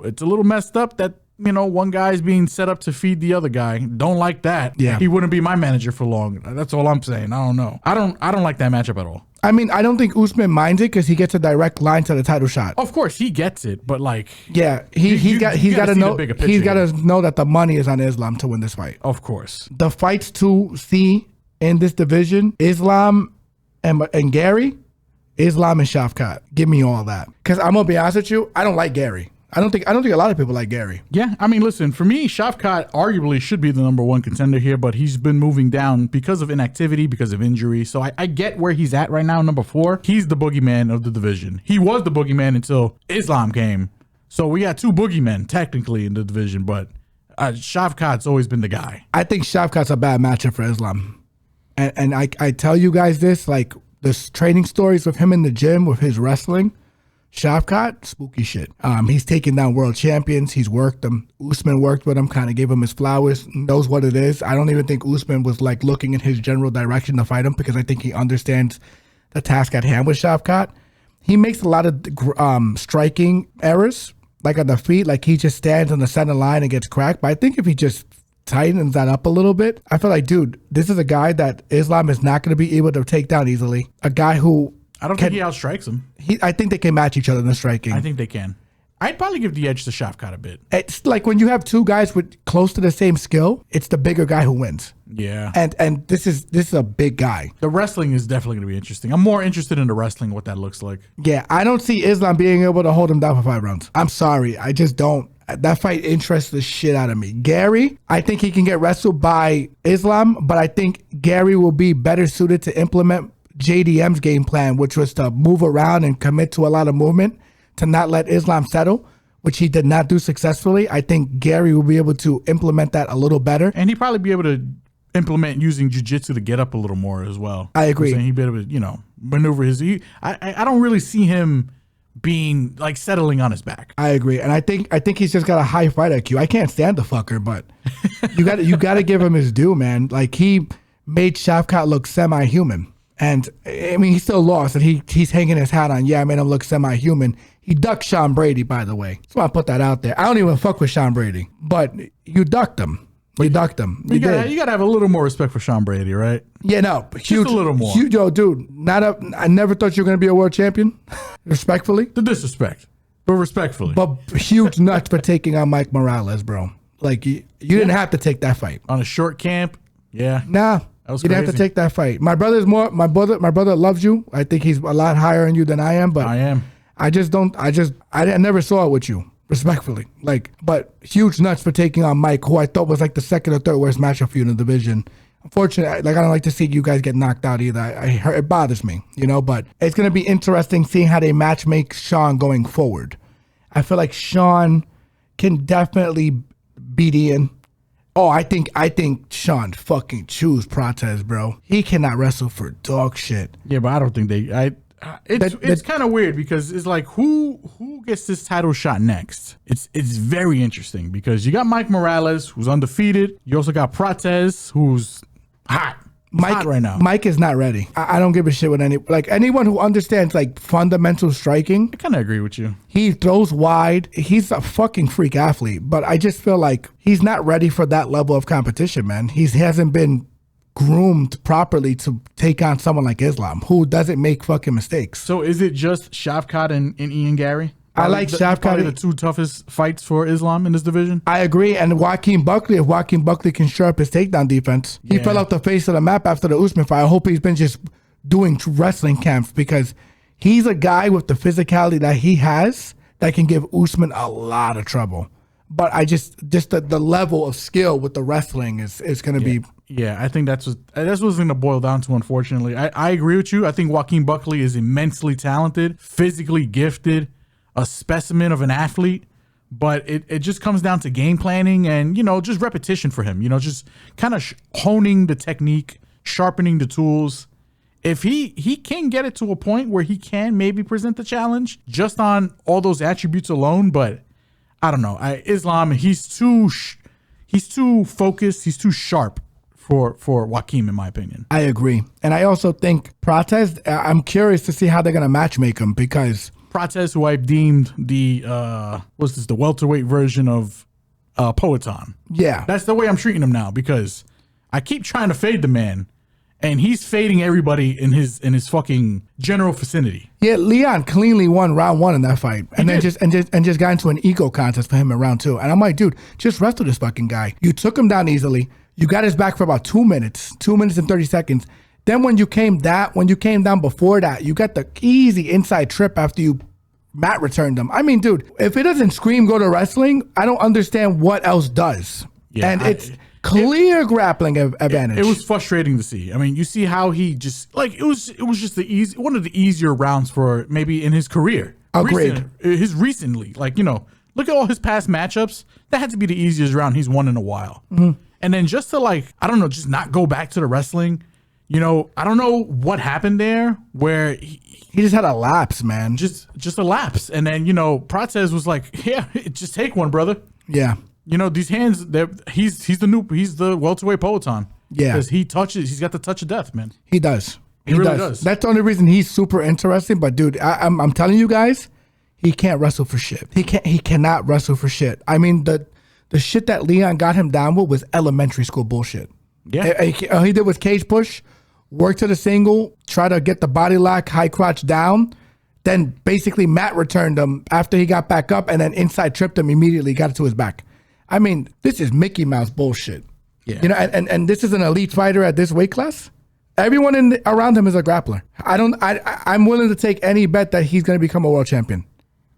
S2: it's a little messed up that, you know, one guy's being set up to feed the other guy. Don't like that.
S1: Yeah.
S2: He wouldn't be my manager for long. That's all I'm saying. I don't know. I don't like that matchup at all.
S1: I mean, I don't think Usman minds it because he gets a direct line to the title shot.
S2: Of course, he gets it, but like,
S1: yeah, he's got to know that the money is on Islam to win this fight.
S2: Of course,
S1: the fights to see in this division: Islam and Gary, Islam and Shavkat. Give me all that because I'm gonna be honest with you. I don't like Gary. I don't think a lot of people like Gary.
S2: Yeah, I mean, listen, for me, Shavkat arguably should be the number 1 contender here, but he's been moving down because of inactivity, because of injury. So I get where he's at right now, number 4. He's the boogeyman of the division. He was the boogeyman until Islam came. So we got 2 boogeymen technically in the division, but Shavkat's always been the guy.
S1: I think Shavkat's a bad matchup for Islam. And I tell you guys this, like this training stories with him in the gym with his wrestling. Shavkat, spooky shit. He's taken down world champions. He's worked them. Usman worked with him, kind of gave him his flowers, knows what it is. I don't even think Usman was like looking in his general direction to fight him because I think he understands the task at hand with Shavkat. He makes a lot of striking errors, like on the feet, like he just stands on the center line and gets cracked. But I think if he just tightens that up a little bit, I feel like, dude, this is a guy that Islam is not going to be able to take down easily. A guy who
S2: I don't think he outstrikes him.
S1: I think they can match each other in the striking.
S2: I think they can. I'd probably give the edge to Shavkat a bit.
S1: It's like when you have two guys with close to the same skill, it's the bigger guy who wins.
S2: Yeah.
S1: And this is a big guy.
S2: The wrestling is definitely going to be interesting. I'm more interested in the wrestling, what that looks like.
S1: Yeah, I don't see Islam being able to hold him down for 5 rounds. I'm sorry. I just don't. That fight interests the shit out of me. Gary, I think he can get wrestled by Islam, but I think Gary will be better suited to implement JDM's game plan, which was to move around and commit to a lot of movement, to not let Islam settle, which he did not do successfully. I think Gary will be able to implement that a little better.
S2: And he'd probably be able to implement using jiu-jitsu to get up a little more as well.
S1: I agree.
S2: He'd be able to, maneuver his... I don't really see him being, like, settling on his back.
S1: I agree. And I think he's just got a high fight IQ. I can't stand the fucker, but you got to give him his due, man. Like, he made Shavkat look semi-human. And, I mean, he still lost, and he's hanging his hat on, yeah, I made him look semi-human. He ducked Sean Brady, by the way. So I put that out there. I don't even fuck with Sean Brady, but you ducked him. You ducked him.
S2: You gotta have a little more respect for Sean Brady, right?
S1: Yeah, no. Huge,
S2: just a little more.
S1: Yo, dude, I never thought you were going to be a world champion. Respectfully.
S2: The disrespect, but respectfully.
S1: But huge nuts for taking on Mike Morales, bro. Like, you didn't have to take that fight.
S2: On a short camp, yeah.
S1: Nah. You didn't have to take that fight. My brother loves you. I think he's a lot higher in you than I am, but
S2: I am.
S1: I never saw it with you, respectfully. Like, but huge nuts for taking on Mike, who I thought was like the second or third worst matchup for you in the division. Unfortunately, like, I don't like to see you guys get knocked out either. It bothers me, but it's going to be interesting seeing how they match make Sean going forward. I feel like Sean can definitely beat Ian. Oh, I think Sean fucking chews Prates, bro. He cannot wrestle for dog shit.
S2: Yeah, but I don't think it's kind of weird because it's like who gets this title shot next? It's very interesting because you got Mike Morales, who's undefeated. You also got Prates, who's hot. Hot right now.
S1: Mike is not ready. I don't give a shit with anyone who understands like fundamental striking.
S2: I kind of agree with you.
S1: He throws wide. He's a fucking freak athlete, but I just feel like he's not ready for that level of competition, man. He hasn't been groomed properly to take on someone like Islam, who doesn't make fucking mistakes.
S2: So is it just Shavkat and Ian Gary?
S1: I like Shavkat.
S2: Probably the two toughest fights for Islam in this division.
S1: I agree. And Joaquin Buckley, if Joaquin Buckley can shore up his takedown defense, he fell off the face of the map after the Usman fight. I hope he's been just doing wrestling camps because he's a guy with the physicality that he has that can give Usman a lot of trouble. But I just the level of skill with the wrestling is going to be.
S2: Yeah, I think that's what's going to boil down to, unfortunately. I agree with you. I think Joaquin Buckley is immensely talented, physically gifted, a specimen of an athlete, but it just comes down to game planning and, just repetition for him, just kind of honing the technique, sharpening the tools. If he can get it to a point where he can maybe present the challenge just on all those attributes alone, but I don't know. Islam, he's too focused, he's too sharp for Joaquin, in my opinion.
S1: I agree. And I also think Prates, I'm curious to see how they're going to matchmake him because
S2: Prates, who I've deemed the welterweight version of Poatan.
S1: Yeah.
S2: That's the way I'm treating him now because I keep trying to fade the man and he's fading everybody in his fucking general vicinity. Yeah,
S1: Leon cleanly won round 1 in that fight. And then just got into an ego contest for him in round 2. And I'm like, dude, just wrestle this fucking guy. You took him down easily. You got his back for about 2 minutes and 30 seconds. Then when you came down before that, you got the easy inside trip after you mat returned him. I mean, dude, if it doesn't scream go to wrestling, I don't understand what else does. Yeah, and it's clear grappling advantage.
S2: It was frustrating to see. I mean, you see how he just it was just one of the easier rounds for maybe in his career.
S1: Agreed.
S2: Recently, look at all his past matchups. That had to be the easiest round he's won in a while. Mm-hmm. And then just to just not go back to the wrestling. I don't know what happened there where he
S1: just had a lapse, man.
S2: Just a lapse. And then, Prates was like, yeah, just take one, brother.
S1: Yeah.
S2: These hands, he's the welterweight Poatan.
S1: Yeah.
S2: Because he's got the touch of death, man.
S1: He does.
S2: He really does.
S1: That's the only reason he's super interesting. But dude, I'm telling you guys, he can't wrestle for shit. He cannot wrestle for shit. I mean, the shit that Leon got him down with was elementary school bullshit.
S2: Yeah.
S1: He did with cage push work to the single, try to get the body lock, high crotch down. Then basically Matt returned him after he got back up and then inside tripped him immediately, got it to his back. I mean, this is Mickey Mouse bullshit.
S2: Yeah.
S1: You know, and this is an elite fighter at this weight class. Everyone around him is a grappler. I'm willing to take any bet that he's going to become a world champion.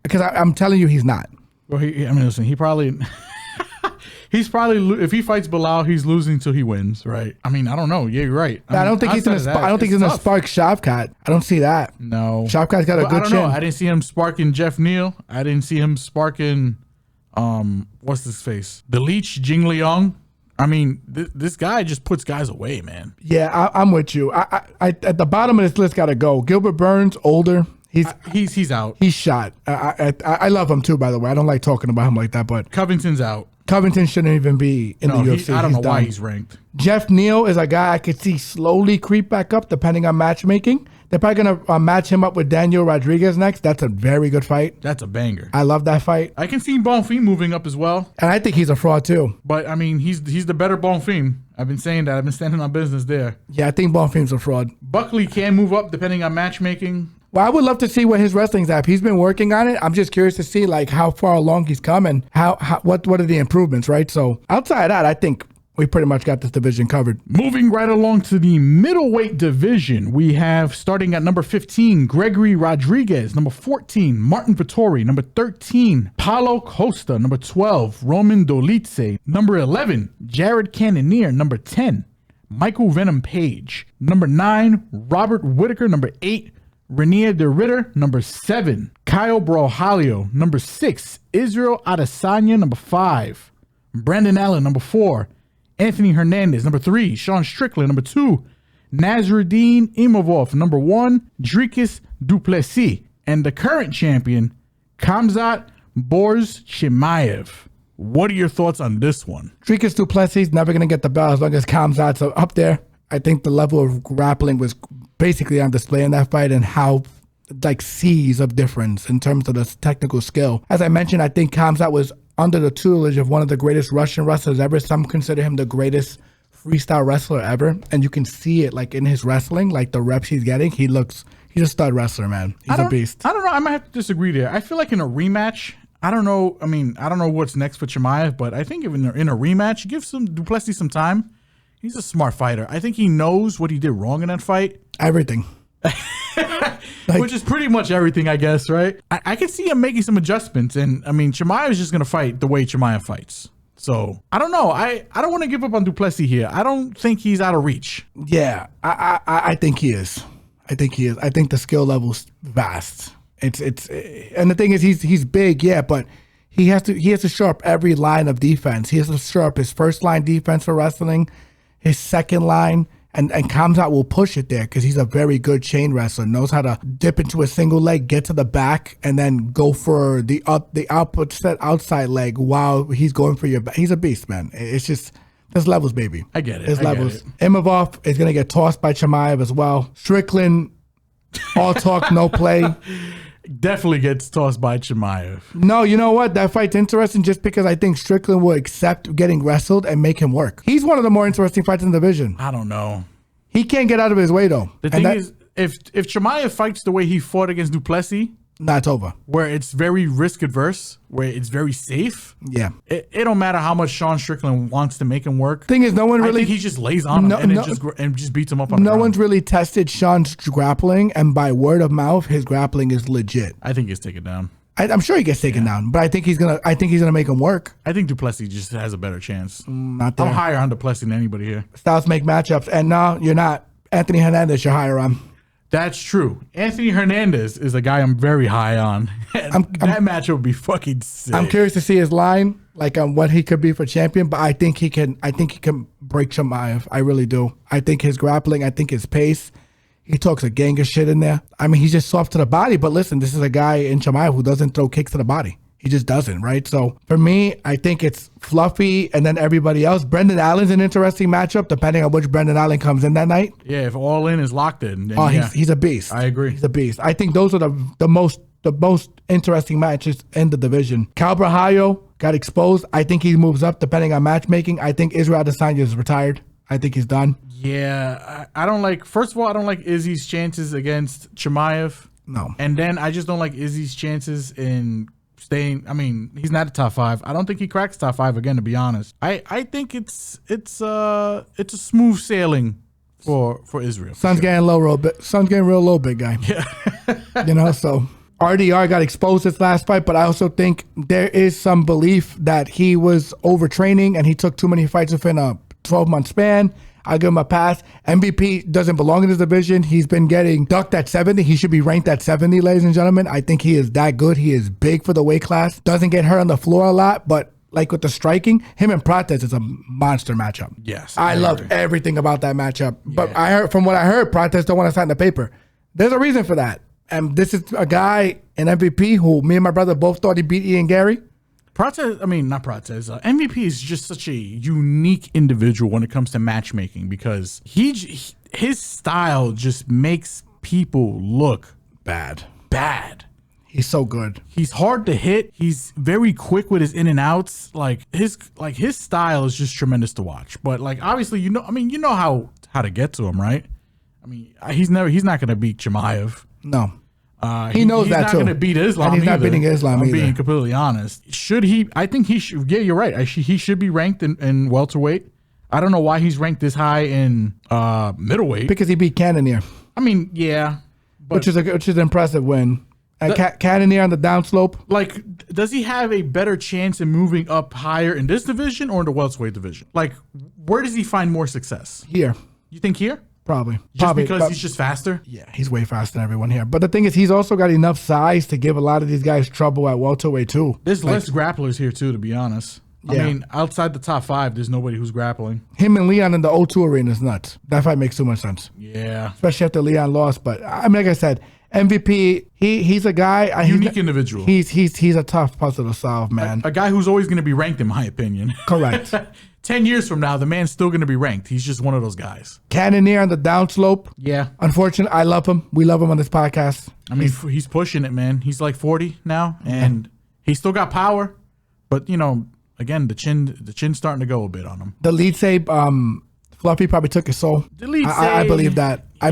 S1: Because I'm telling you, he's not.
S2: Well, listen, he probably... He's probably, if he fights Bilal, he's losing till he wins, right? I mean, I don't know. Yeah, you're right.
S1: I don't think he's going to. I don't think he's going to spark Shavkat. I don't see that.
S2: No,
S1: Shavkat's got a good
S2: I don't
S1: chin.
S2: know. I didn't see him sparking Jeff Neal. I didn't see him sparking, what's his face? The Leech, Jing Liang. I mean, this guy just puts guys away, man.
S1: Yeah, I'm with you. I at the bottom of this list got to go. Gilbert Burns, older.
S2: He's out.
S1: He's shot. I love him too, by the way. I don't like talking about him like that, but
S2: Covington's out.
S1: Covington shouldn't even be in the UFC.
S2: I don't know why he's ranked.
S1: Jeff Neal is a guy I could see slowly creep back up depending on matchmaking. They're probably going to match him up with Daniel Rodriguez next. That's a very good fight.
S2: That's a banger.
S1: I love that fight.
S2: I can see Bonfim moving up as well.
S1: And I think he's a fraud too.
S2: But, I mean, he's the better Bonfim. I've been saying that. I've been standing on business there.
S1: Yeah, I think Bonfim's a fraud.
S2: Buckley can move up depending on matchmaking.
S1: Well, I would love to see what his wrestling's at. He's been working on it. I'm just curious to see like how far along he's come and what are the improvements, right? So outside of that, I think we pretty much got this division covered.
S2: Moving right along to the middleweight division, we have starting at number 15, Gregory Rodriguez. Number 14, Martin Vettori. Number 13, Paulo Costa. Number 12, Roman Dolidze. Number 11, Jared Cannonier. Number 10, Michael Venom Page. Number 9, Robert Whitaker. Number 8, Renier de Ritter. Number 7, Kyle Brohalio. Number 6, Israel Adesanya. Number 5, Brandon Allen. Number 4, Anthony Hernandez. Number 3, Sean Strickland. Number 2, Nasruddin Imavov. Number 1, Dricus Duplessis. And the current champion, Khamzat Chimaev. What are your thoughts on this one?
S1: Dricus Duplessis never going to get the belt as long as Khamzat's up there. I think the level of grappling was basically on display in that fight and how like seas of difference in terms of the technical skill. As I mentioned, I think Khamzat was under the tutelage of one of the greatest Russian wrestlers ever. Some consider him the greatest freestyle wrestler ever. And you can see it like in his wrestling, like the reps he's getting. He's a stud wrestler, man. He's a beast.
S2: I don't know. I might have to disagree there. I feel like in a rematch, I don't know. I mean, I don't know what's next for Chimaev, but I think if in a rematch, give Duplessis some time. He's a smart fighter. I think he knows what he did wrong in that fight.
S1: Everything.
S2: Which is pretty much everything, I guess, right? I can see him making some adjustments. And, I mean, Chimaev is just going to fight the way Chimaev fights. So, I don't know. I don't want to give up on Duplessis here. I don't think he's out of reach.
S1: Yeah, I think he is. I think he is. I think the skill level's vast. And the thing is, he's big, yeah, but he has to show up every line of defense. He has to show up his first line defense for wrestling, his second line, and Khamzat will push it there because he's a very good chain wrestler, knows how to dip into a single leg, get to the back, and then go for the output set outside leg while he's going for your back. He's a beast, man. It's just, there's levels, baby.
S2: I get it.
S1: There's levels. Imavov is going to get tossed by Chimaev as well. Strickland, all talk, no play.
S2: Definitely gets tossed by Chimaev.
S1: No, you know what? That fight's interesting just because I think Strickland will accept getting wrestled and make him work. He's one of the more interesting fights in the division.
S2: I don't know.
S1: He can't get out of his way, though.
S2: The thing is, if Chimaev fights the way he fought against Duplessis,
S1: it's over.
S2: Where it's very risk adverse, where it's very safe.
S1: Yeah.
S2: It don't matter how much Sean Strickland wants to make him work.
S1: Thing is, no one really.
S2: I think he just lays on him and just beats him up on the ground.
S1: No one's really tested Sean's grappling, and by word of mouth, his grappling is legit.
S2: I think he's taken down.
S1: I'm sure he gets taken down, but I think he's gonna make him work.
S2: I think Duplessis just has a better chance.
S1: Not there.
S2: I'm higher on Duplessis than anybody here.
S1: Styles make matchups, and no, you're not. Anthony Hernandez, you're higher on.
S2: That's true. Anthony Hernandez is a guy I'm very high on. That matchup would be fucking sick.
S1: I'm curious to see his line, like on what he could be for champion, but I think he can break Chimaev. I really do. I think his grappling, I think his pace, he talks a gang of shit in there. I mean, he's just soft to the body, but listen, this is a guy in Chimaev who doesn't throw kicks to the body. He just doesn't, right? So for me, I think it's Fluffy and then everybody else. Brendan Allen's an interesting matchup, depending on which Brendan Allen comes in that night.
S2: Yeah, if All In is locked in, then
S1: he's a beast.
S2: I agree.
S1: He's a beast. I think those are the most interesting matches in the division. Calbrahayo got exposed. I think he moves up depending on matchmaking. I think Israel Adesanya is retired. I think he's done.
S2: Yeah, I don't like. First of all, I don't like Izzy's chances against Chimaev.
S1: No.
S2: And then I just don't like Izzy's chances in staying. I mean, he's not a top 5. I don't think he cracks top 5 again, to be honest. I think it's a smooth sailing for Israel.
S1: Sun's getting low, real bit. Sun's getting real low, big guy. Yeah. So RDR got exposed this last fight, but I also think there is some belief that he was overtraining and he took too many fights within a 12-month span. I'll give him a pass. MVP doesn't belong in this division. He's been getting ducked at 70. He should be ranked at 70, ladies and gentlemen. I think he is that good. He is big for the weight class. Doesn't get hurt on the floor a lot, but like with the striking, him and Prates is a monster matchup.
S2: Yes.
S1: I love everything about that matchup. Yeah. But I heard, from what I heard, Prates don't want to sign the paper. There's a reason for that. And this is a guy, an MVP, who me and my brother both thought he beat Ian Gary.
S2: Not Prates. MVP is just such a unique individual when it comes to matchmaking because his style just makes people look bad.
S1: He's so good.
S2: He's hard to hit. He's very quick with his in and outs. His style is just tremendous to watch. But obviously, you know how to get to him, right? I mean, he's not going to beat Chimaev.
S1: No. He knows that too.
S2: He's not going to beat Islam.
S1: And he's not beating Islam either.
S2: I'm being completely honest. Should he? I think he should. Yeah, you're right. He should be ranked in welterweight. I don't know why he's ranked this high in middleweight.
S1: Because he beat Cannonier.
S2: I mean, yeah,
S1: but which is an impressive win. And Cannonier on the downslope.
S2: Does he have a better chance in moving up higher in this division or in the welterweight division? Where does he find more success?
S1: Here.
S2: You think here?
S1: Probably.
S2: Because he's just faster?
S1: Yeah, he's way faster than everyone here. But the thing is, he's also got enough size to give a lot of these guys trouble at welterweight too.
S2: There's less grapplers here too, to be honest. Yeah. I mean, outside the top 5, there's nobody who's grappling.
S1: Him and Leon in the O2 arena is nuts. That fight makes too much sense.
S2: Yeah.
S1: Especially after Leon lost. But I mean, like I said, MVP, he's a guy.
S2: Unique individual.
S1: He's a tough puzzle to solve, man.
S2: A guy who's always going to be ranked, in my opinion.
S1: Correct.
S2: 10 years from now, the man's still going to be ranked. He's just one of those guys.
S1: Cannonier on the downslope.
S2: Yeah.
S1: Unfortunately, I love him. We love him on this podcast.
S2: I mean, he's pushing it, man. He's like 40 now, and he's still got power. But, again, the chin's starting to go a bit on him.
S1: The lead say Fluffy probably took his soul. I believe that. I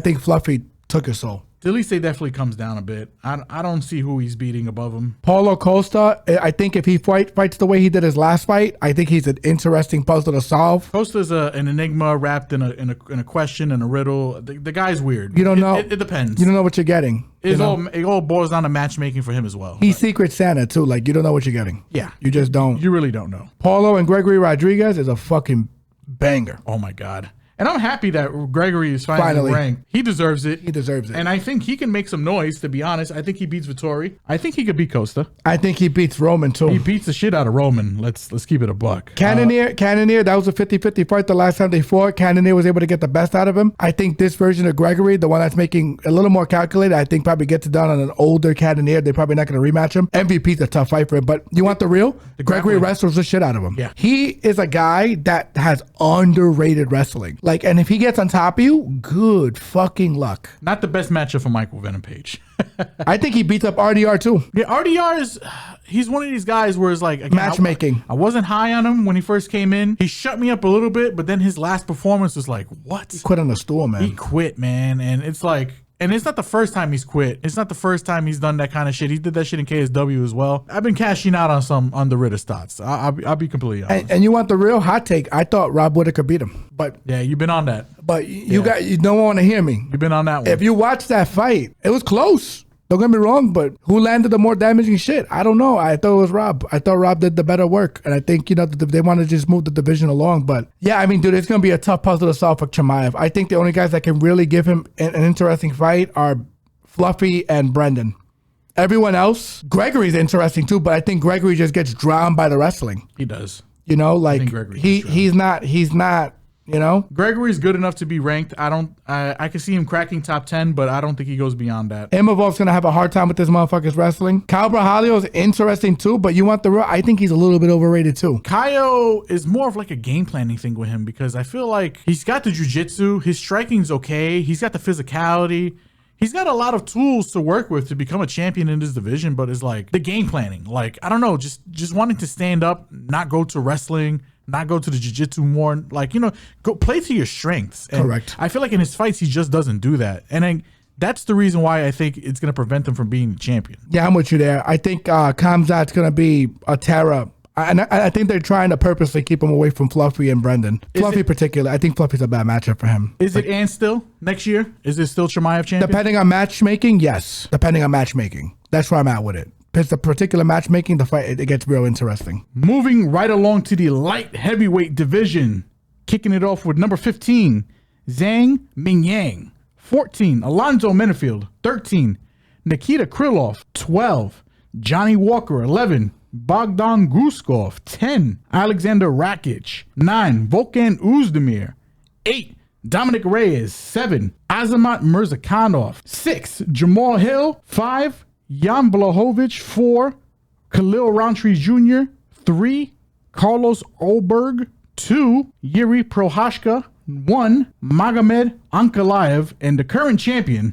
S1: think Fluffy took his soul.
S2: Delise definitely comes down a bit. I don't see who he's beating above him.
S1: Paulo Costa, I think if he fights the way he did his last fight, I think he's an interesting puzzle to solve.
S2: Costa's an enigma wrapped in a question and a riddle. The guy's weird.
S1: You don't know.
S2: It depends.
S1: You don't know what you're getting.
S2: It all boils down to matchmaking for him as well.
S1: He's Secret Santa too. You don't know what you're getting.
S2: Yeah.
S1: You just don't.
S2: You really don't know.
S1: Paulo and Gregory Rodriguez is a fucking banger.
S2: Oh my God. And I'm happy that Gregory is finally ranked. He deserves it.
S1: He deserves it.
S2: And I think he can make some noise, to be honest. I think he beats Vittori. I think he could beat Costa.
S1: I think he beats Roman, too.
S2: He beats the shit out of Roman. Let's keep it a buck.
S1: Cannonier, that was a 50-50 fight the last time they fought. Cannonier was able to get the best out of him. I think this version of Gregory, the one that's making a little more calculated, I think probably gets it done on an older Cannonier. They're probably not going to rematch him. MVP's a tough fight for him. But you want the real? Gregory wrestles the shit out of him.
S2: Yeah.
S1: He is a guy that has underrated wrestling. And if he gets on top of you, good fucking luck.
S2: Not the best matchup for Michael Venom Page.
S1: I think he beats up RDR too.
S2: Yeah, RDR he's one of these guys where it's again,
S1: matchmaking.
S2: I wasn't high on him when he first came in. He shut me up a little bit, but then his last performance was what?
S1: He quit on the stool, man.
S2: He quit, man. And it's and it's not the first time he's quit. It's not the first time he's done that kind of shit. He did that shit in KSW as well. I've been cashing out on some underrated stats. I'll be completely honest.
S1: And you want the real hot take? I thought Rob Whittaker beat him, but
S2: yeah, you've been on that.
S1: But you don't want to hear me.
S2: You've been on that one.
S1: If you watch that fight, it was close. Don't get me wrong, but who landed the more damaging shit? I don't know. I thought it was Rob. I thought Rob did the better work. And I think, they want to just move the division along. But yeah, I mean, dude, it's going to be a tough puzzle to solve for Chimaev. I think the only guys that can really give him an interesting fight are Fluffy and Brendan. Everyone else, Gregory's interesting too, but I think Gregory just gets drowned by the wrestling.
S2: He does.
S1: He's not.
S2: Gregory's good enough to be ranked. I can see him cracking top 10, but I don't think he goes beyond that.
S1: Imavov's going to have a hard time with this motherfucker's wrestling. Kyle Brahalio is interesting too, but you want the real? I think he's a little bit overrated too.
S2: Kyle is more of a game planning thing with him because I feel like he's got the jiu-jitsu. His striking's okay. He's got the physicality. He's got a lot of tools to work with to become a champion in this division, but it's the game planning. I don't know, just wanting to stand up, not go to wrestling, not go to the jiu-jitsu more. Like, go play to your strengths. And
S1: correct.
S2: I feel like in his fights, he just doesn't do that. And that's the reason why I think it's going to prevent him from being the champion.
S1: Yeah, I'm with you there. I think Khamzat's going to be a terror. And I think they're trying to purposely keep him away from Fluffy and Brendan. Fluffy particularly. I think Fluffy's a bad matchup for him.
S2: Is it Ant still next year? Is it still Chimaev champion?
S1: Depending on matchmaking, yes. Depending on matchmaking. That's where I'm at with it. It's the particular matchmaking, the fight, it gets real interesting.
S2: Moving right along to the light heavyweight division. Kicking it off with number 15, Zhang Mingyang. 14, Alonzo Menifield. 13, Nikita Krylov. 12, Johnny Walker. 11, Bogdan Guskov. 10, Alexander Rakic. 9, Volkan Oezdemir. 8, Dominic Reyes. 7, Azamat Mirzakhanov. 6, Jamal Hill. 5, Jan Blachowicz. 4, Khalil Rountree Jr. 3, Carlos Olberg. 2, Yuri Prohashka. 1, Magomed Ankalaev. And the current champion,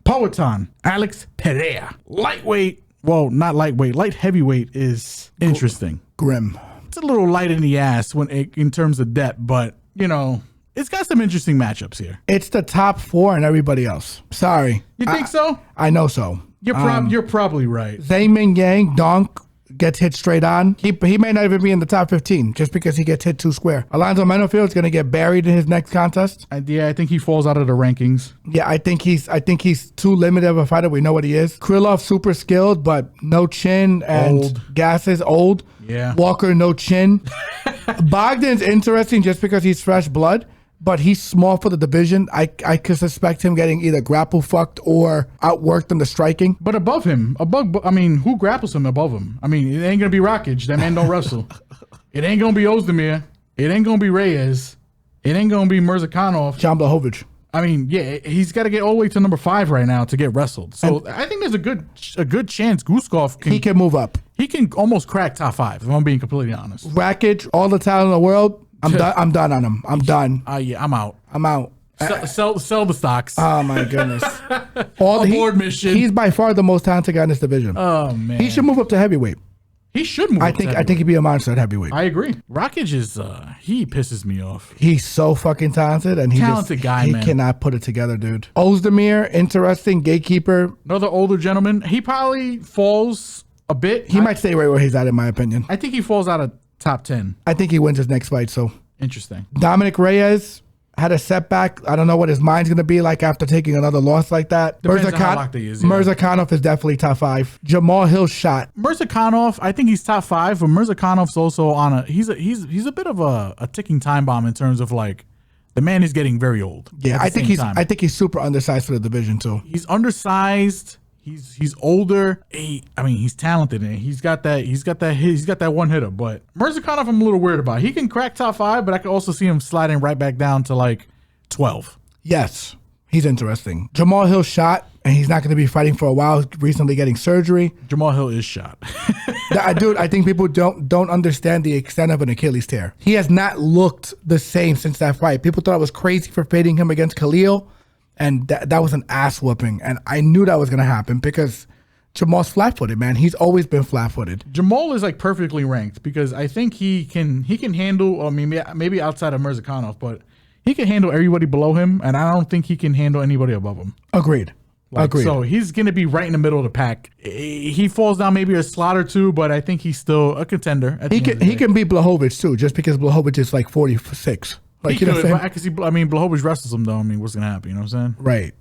S2: Powhatan Alex Pereira. Lightweight. Well, not lightweight. Light heavyweight is interesting.
S1: Grim.
S2: It's a little light in the ass in terms of depth, but, it's got some interesting matchups here.
S1: It's the top 4 and everybody else. Sorry.
S2: You think so?
S1: I know so.
S2: You're probably right.
S1: Zhang Mingyang, donk, gets hit straight on. He may not even be in the top 15 just because he gets hit too square. Alonzo Menifield is going to get buried in his next contest.
S2: I think he falls out of the rankings.
S1: Yeah, I think he's too limited of a fighter. We know what he is. Krylov, super skilled, but no chin and
S2: Old.
S1: Gases old.
S2: Yeah.
S1: Walker, no chin. Bogdan's interesting just because he's fresh blood, but he's small for the division. I could suspect him getting either grapple fucked or outworked in the striking.
S2: But above him, who grapples him above him? It ain't going to be Rakic. That man don't wrestle. It ain't going to be Ozdemir. It ain't going to be Reyes. It ain't going to be Mirzakhanov.
S1: Jan Blachowicz.
S2: He's got to get all the way to number 5 right now to get wrestled. So I think there's a good chance Guskov
S1: can move up.
S2: He can almost crack top 5, if I'm being completely honest.
S1: Rakic, all the talent in the world. I'm done on him. I'm done.
S2: Yeah, I'm out. Sell the stocks.
S1: Oh my goodness.
S2: Board mission.
S1: He's by far the most talented guy in this division.
S2: Oh man.
S1: He should move up to heavyweight.
S2: He should move. I
S1: think he'd be a monster at heavyweight.
S2: I agree. Rakic is he pisses me off.
S1: He's so fucking talented and he cannot put it together, dude. Ozdemir, interesting gatekeeper.
S2: Another older gentleman. He probably falls a bit.
S1: He might stay right where he's at, in my opinion.
S2: I think he falls out of top 10.
S1: I think he wins his next fight, so.
S2: Interesting.
S1: Dominic Reyes had a setback. I don't know what his mind's going to be like after taking another loss like that. Mirzakhanov is definitely top 5. Jamal Hill shot.
S2: Mirzakhanov, I think he's top 5, but Mirzakhanov's also on he's a bit of a ticking time bomb in terms of like the man is getting very old.
S1: Yeah, I think he's super undersized for the division too.
S2: He's undersized. He's older. He's talented and he's got that one hitter. But Mirzakhanov, I'm a little weird about. He can crack top 5, but I can also see him sliding right back down to like 12.
S1: Yes, he's interesting. Jamal Hill shot, and he's not going to be fighting for a while. Recently getting surgery.
S2: Jamal Hill is shot.
S1: Dude, I think people don't understand the extent of an Achilles tear. He has not looked the same since that fight. People thought it was crazy for fading him against Khalil. And that was an ass whooping. And I knew that was going to happen because Jamal's flat-footed, man. He's always been flat-footed.
S2: Jamal is like perfectly ranked because I think he can handle, maybe outside of Mirzakhanov, but he can handle everybody below him. And I don't think he can handle anybody above him.
S1: Agreed.
S2: So he's going to be right in the middle of the pack. He falls down maybe a slot or two, but I think he's still a contender.
S1: He can beat Blachowicz too, just because Blachowicz is like 46. Like,
S2: he could, I can see. Blachowicz wrestles him though. What's gonna happen? You know what I'm saying?
S1: Right.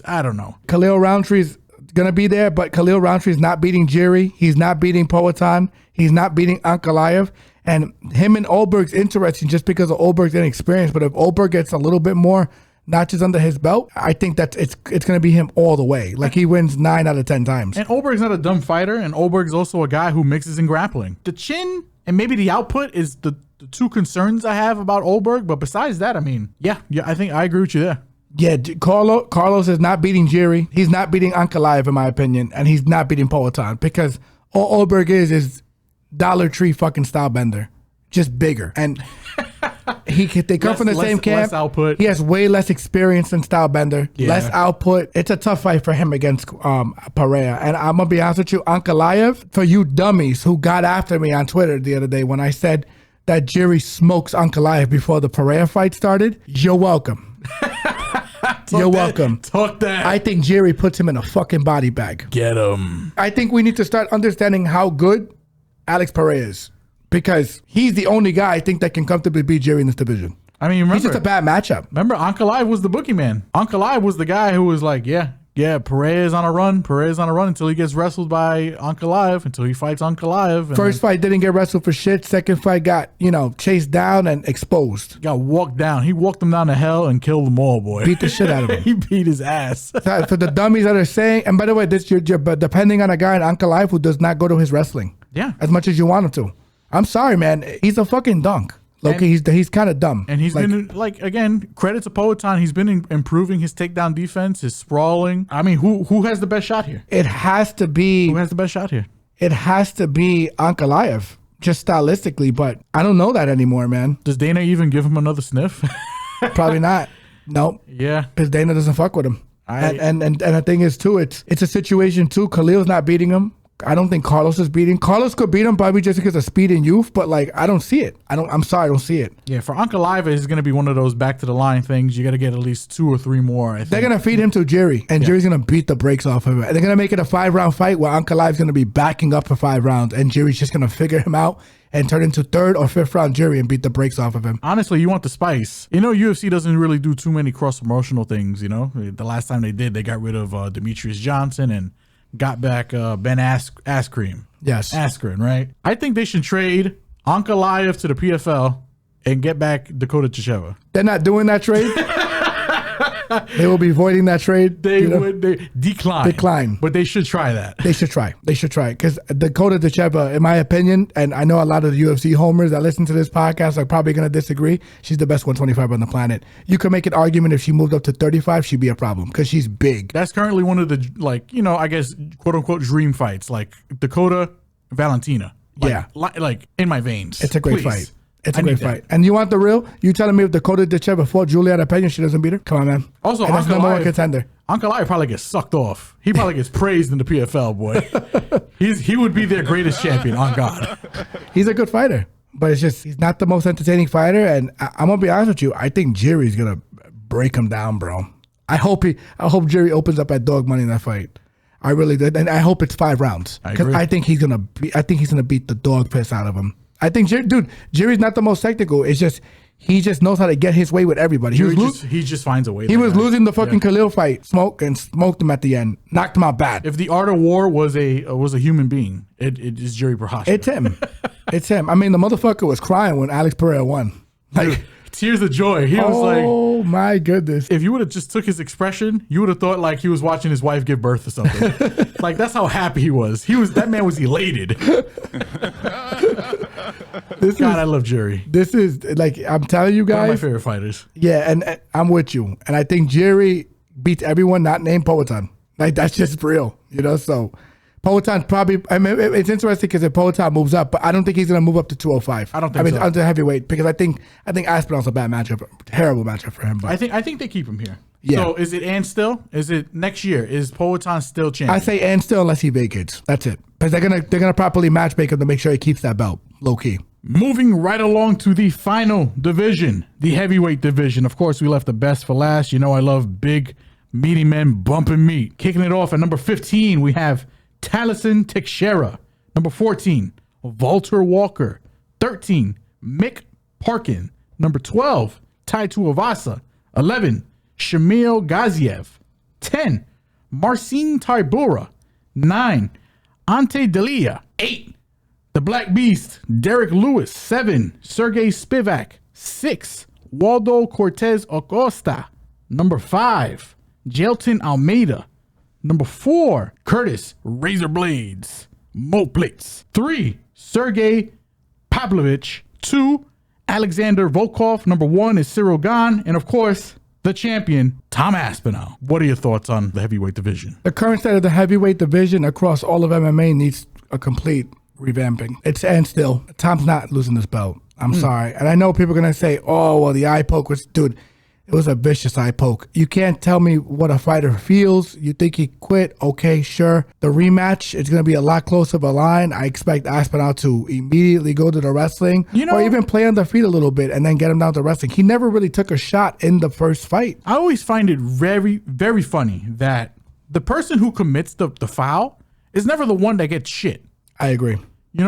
S2: I don't know.
S1: Khalil Rountree's gonna be there, but Khalil Rountree's not beating Jiri. He's not beating Powhatan. He's not beating Ankalaev. And him and Olberg's interesting just because of Olberg's inexperience. But if Olberg gets a little bit more notches under his belt, I think that it's gonna be him all the way. Like he wins 9 out of 10 times.
S2: And Olberg's not a dumb fighter, and Olberg's also a guy who mixes in grappling. The chin and maybe the output is the two concerns I have about Olberg, but besides that, yeah, I think I agree with you there.
S1: Yeah, Carlos is not beating Jiri. He's not beating Ankalaev, in my opinion, and he's not beating Powhatan because all Olberg is Dollar Tree fucking style bender, just bigger. And they come from the same camp.
S2: Less output.
S1: He has way less experience than style bender, less output. It's a tough fight for him against Pereira. And I'm gonna be honest with you, Ankalaev, for you dummies who got after me on Twitter the other day when I said that Jerry smokes Ankalaev before the Pereira fight started, you're welcome. You're welcome.
S2: Talk that.
S1: I think Jerry puts him in a fucking body bag.
S2: Get him.
S1: I think we need to start understanding how good Alex Pereira is, because he's the only guy I think that can comfortably beat Jerry in this division.
S2: I mean, remember,
S1: he's just a bad matchup.
S2: Remember, Ankalaev was the boogeyman. Ankalaev was the guy who was like, yeah, Pereira's on a run. Pereira's on a run until he gets wrestled by Ankalaev, until he fights Ankalaev.
S1: First fight didn't get wrestled for shit. Second fight got, chased down and exposed.
S2: Got walked down. He walked them down to hell and killed them all, boy.
S1: Beat the shit out of him.
S2: He beat his ass.
S1: For the dummies that are saying, and by the way, this you're depending on a guy in Ankalaev who does not go to his wrestling.
S2: Yeah.
S1: As much as you want him to. I'm sorry, man. He's a fucking dunk. Okay, he's kind of dumb.
S2: And he's been, again, credit to Poatan. He's been improving his takedown defense, his sprawling. I mean, who has the best shot here?
S1: It has to be.
S2: Who has the best shot here?
S1: It has to be Ankalaev, just stylistically, but I don't know that anymore, man.
S2: Does Dana even give him another sniff?
S1: Probably not. Nope.
S2: Yeah.
S1: Because Dana doesn't fuck with him. And the thing is, too, it's a situation, too. Khalil's not beating him. I don't think Carlos is beating. Carlos could beat him probably just because of speed and youth, but I don't see it. I'm sorry, I don't see it.
S2: Yeah, for Ankalaev, it's going to be one of those back to the line things. You got to get at least 2 or 3 more. I think.
S1: They're going to feed him to Jerry, and Jerry's going to beat the brakes off of it. And they're going to make it a 5-round fight where Ankalaev's going to be backing up for 5 rounds, and Jerry's just going to figure him out and turn into 3rd or 5th round Jerry and beat the brakes off of him.
S2: Honestly, you want the spice. UFC doesn't really do too many cross-promotional things, The last time they did, they got rid of Demetrius Johnson and got back Ben Askren.
S1: Yes.
S2: Askren, right? I think they should trade Ankalaev to the PFL and get back Dakota Tcheva.
S1: They're not doing that trade. They will be voiding that trade.
S2: They decline. But they should try that.
S1: They should try. Because Dakota Tcheva, in my opinion, and I know a lot of the UFC homers that listen to this podcast are probably going to disagree, she's the best 125 on the planet. You could make an argument if she moved up to 35, she'd be a problem because she's big.
S2: That's currently one of the, I guess, quote-unquote dream fights, like Dakota, Valentina. Like in my veins.
S1: It's a great fight. It's a great fight. And you want the real? You telling me if Dakota Tcheva fought Juliana Pena, she doesn't beat her? Come on, man.
S2: Also,
S1: that's number 1 contender.
S2: Ankalaev probably gets sucked off. He probably gets praised in the PFL, boy. He would be their greatest champion, on God.
S1: He's a good fighter, but it's just he's not the most entertaining fighter. And I'm gonna be honest with you, I think Jerry's gonna break him down, bro. I hope Jerry opens up at dog money in that fight. I really did, and I hope it's 5 rounds because I think he's gonna beat the dog piss out of him. I think, Jerry's not the most technical. It's just he just knows how to get his way with everybody.
S2: He just finds a way.
S1: He was losing the fucking Khalil fight, smoked him at the end, knocked him out bad.
S2: If the art of war was a human being, it is Jerry Prochazka.
S1: It's him. It's him. I mean, the motherfucker was crying when Alex Pereira won.
S2: Dude, tears of joy. He was like,
S1: oh my goodness.
S2: If you would have just took his expression, you would have thought like he was watching his wife give birth or something. Like that's how happy he was. That man was elated. I love Jerry.
S1: This is I'm telling you guys,
S2: one of my favorite fighters.
S1: Yeah, and I'm with you. And I think Jerry beats everyone not named Poatan. That's just real, So Poatan probably. I mean, it's interesting because if Poatan moves up, but I don't think he's going to move up to 205.
S2: I don't think so.
S1: Under heavyweight, because I think Aspinall's a bad matchup, terrible matchup for him. But
S2: I think they keep him here.
S1: Yeah.
S2: So is it and still? Is it next year? Is Poatan still champion?
S1: I say and still unless he vacates. That's it. Because they're gonna properly matchmake him to make sure he keeps that belt low key.
S2: Moving right along to the final division, the heavyweight division. Of course, we left the best for last. I love big, meaty men bumping meat. Kicking it off at number 15, we have Taliesin Teixeira. Number 14, Walter Walker. 13, Mick Parkin. Number 12, Tai Tuivasa. 11, Shamil Gaziev. 10, Marcin Tybura. 9, Ante Delia. 8, the Black Beast, Derek Lewis. 7, Sergey Spivak. 6, Waldo Cortez Acosta. Number 5, Jelton Almeida. Number 4, Curtis Razor Blades Moplitz. 3, Sergey Pavlovich. 2, Alexander Volkov. Number 1 is Cyril Gahn. And of course, the champion, Tom Aspinall. What are your thoughts on the heavyweight division?
S1: The current state of the heavyweight division across all of MMA needs a complete revamping. And still, Tom's not losing this belt. I'm sorry. And I know people are going to say, oh, well, the eye poke was, dude, It was a vicious eye poke. You can't tell me what a fighter feels. You think he quit? Okay, sure. The rematch, it's going to be a lot closer of a line. I expect Aspinall to immediately go to the wrestling, or even play on the feet a little bit and then get him down to wrestling. He never really took a shot in the first fight.
S2: I always find it very, very funny that the person who commits the foul is never the one that gets shit.
S1: I agree.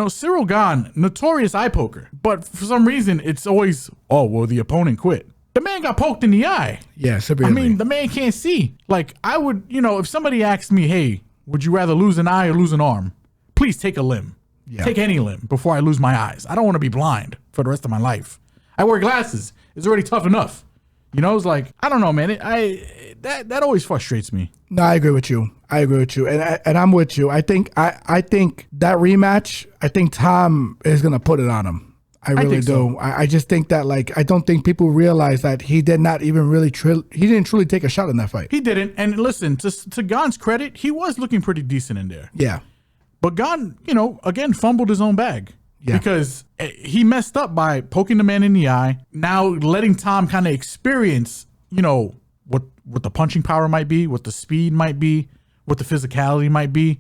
S2: Cyril Gane, notorious eye poker, but for some reason it's always, oh, well, the opponent quit. The man got poked in the eye.
S1: Yeah, severely.
S2: I mean, the man can't see. Like, I would, if somebody asked me, hey, would you rather lose an eye or lose an arm? Please take a limb. Yeah. Take any limb before I lose my eyes. I don't want to be blind for the rest of my life. I wear glasses. It's already tough enough. It's like, I don't know, man. That always frustrates me.
S1: No, I agree with you. And I'm with you. I think that rematch, I think Tom is going to put it on him. I really do. So. I just think that, I don't think people realize that he did not even really, he didn't truly take a shot in that fight.
S2: He didn't. And listen, to Gane's credit, he was looking pretty decent in there.
S1: Yeah.
S2: But Gane, again, fumbled his own bag. Yeah. Because he messed up by poking the man in the eye. Now letting Tom kind of experience, what the punching power might be, what the speed might be, what the physicality might be.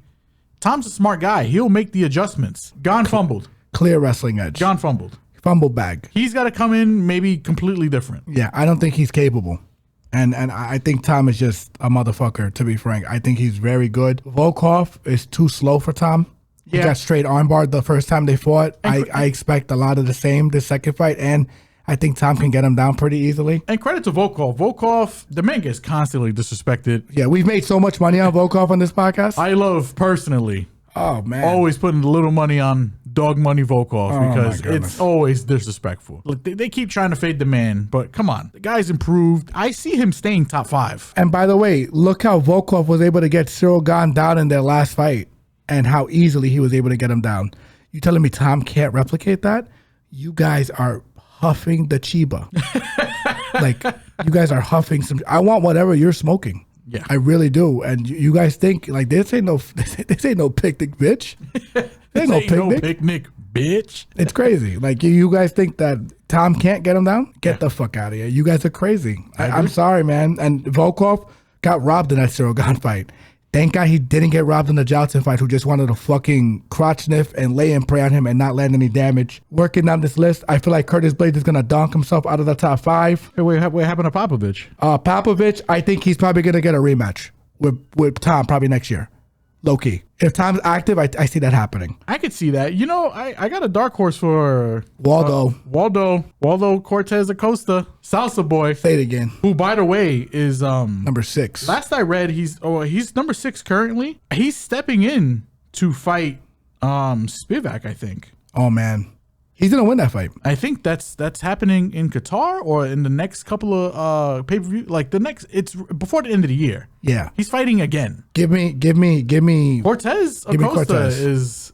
S2: Tom's a smart guy. He'll make the adjustments. Gane fumbled.
S1: Clear wrestling edge.
S2: Gane fumbled.
S1: Fumble bag.
S2: He's got to come in maybe completely different.
S1: Yeah, I don't think he's capable. And I think Tom is just a motherfucker, to be frank. I think he's very good. Volkov is too slow for Tom. He got straight armbarred the first time they fought. I expect a lot of the same this second fight, and I think Tom can get him down pretty easily.
S2: And credit to Volkov. Volkov, the man gets constantly disrespected.
S1: Yeah, we've made so much money on Volkov on this podcast.
S2: I love personally.
S1: Oh, man.
S2: Always putting a little money on Dog Money Volkov because it's always disrespectful. Look, they keep trying to fade the man, but come on. The guy's improved. I see him staying top 5.
S1: And by the way, look how Volkov was able to get Cyril Gane down in their last fight and how easily he was able to get him down. You telling me Tom can't replicate that? You guys are huffing the Chiba. You guys are huffing some. I want whatever you're smoking.
S2: Yeah,
S1: I really do. And you guys think this ain't no picnic, bitch.
S2: This ain't no picnic, bitch.
S1: It's crazy. You guys think that Tom can't get him down? Get the fuck out of here. You guys are crazy. I'm sorry, man. And Volkov got robbed in that Cyril Gane fight. Thank God he didn't get robbed in the Johnson fight, who just wanted to fucking crotch sniff and lay and pray on him and not land any damage. Working down this list, I feel like Curtis Blades is going to donk himself out of the top 5.
S2: Hey, what happened to Popovich?
S1: Popovich, I think he's probably going to get a rematch with Tom probably next year. Low key. If Tom's active, I see that happening.
S2: I could see that. I got a dark horse for
S1: Waldo.
S2: Waldo Cortez Acosta, Salsa Boy.
S1: Say it again.
S2: Who, by the way, is
S1: number 6.
S2: Last I read, he's number 6 currently. He's stepping in to fight Spivak, I think.
S1: Oh man. He's gonna win that fight.
S2: I think that's happening in Qatar or in the next couple of pay-per-view. It's before the end of the year.
S1: Yeah,
S2: he's fighting again.
S1: Give me
S2: Cortez Acosta is.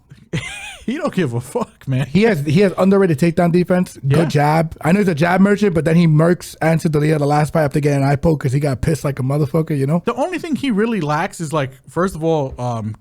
S2: He don't give a fuck, man.
S1: He has underrated takedown defense. Good jab. I know he's a jab merchant, but then he murks Anson Delia the last fight after getting an eye poke because he got pissed like a motherfucker.
S2: The only thing he really lacks is first of all,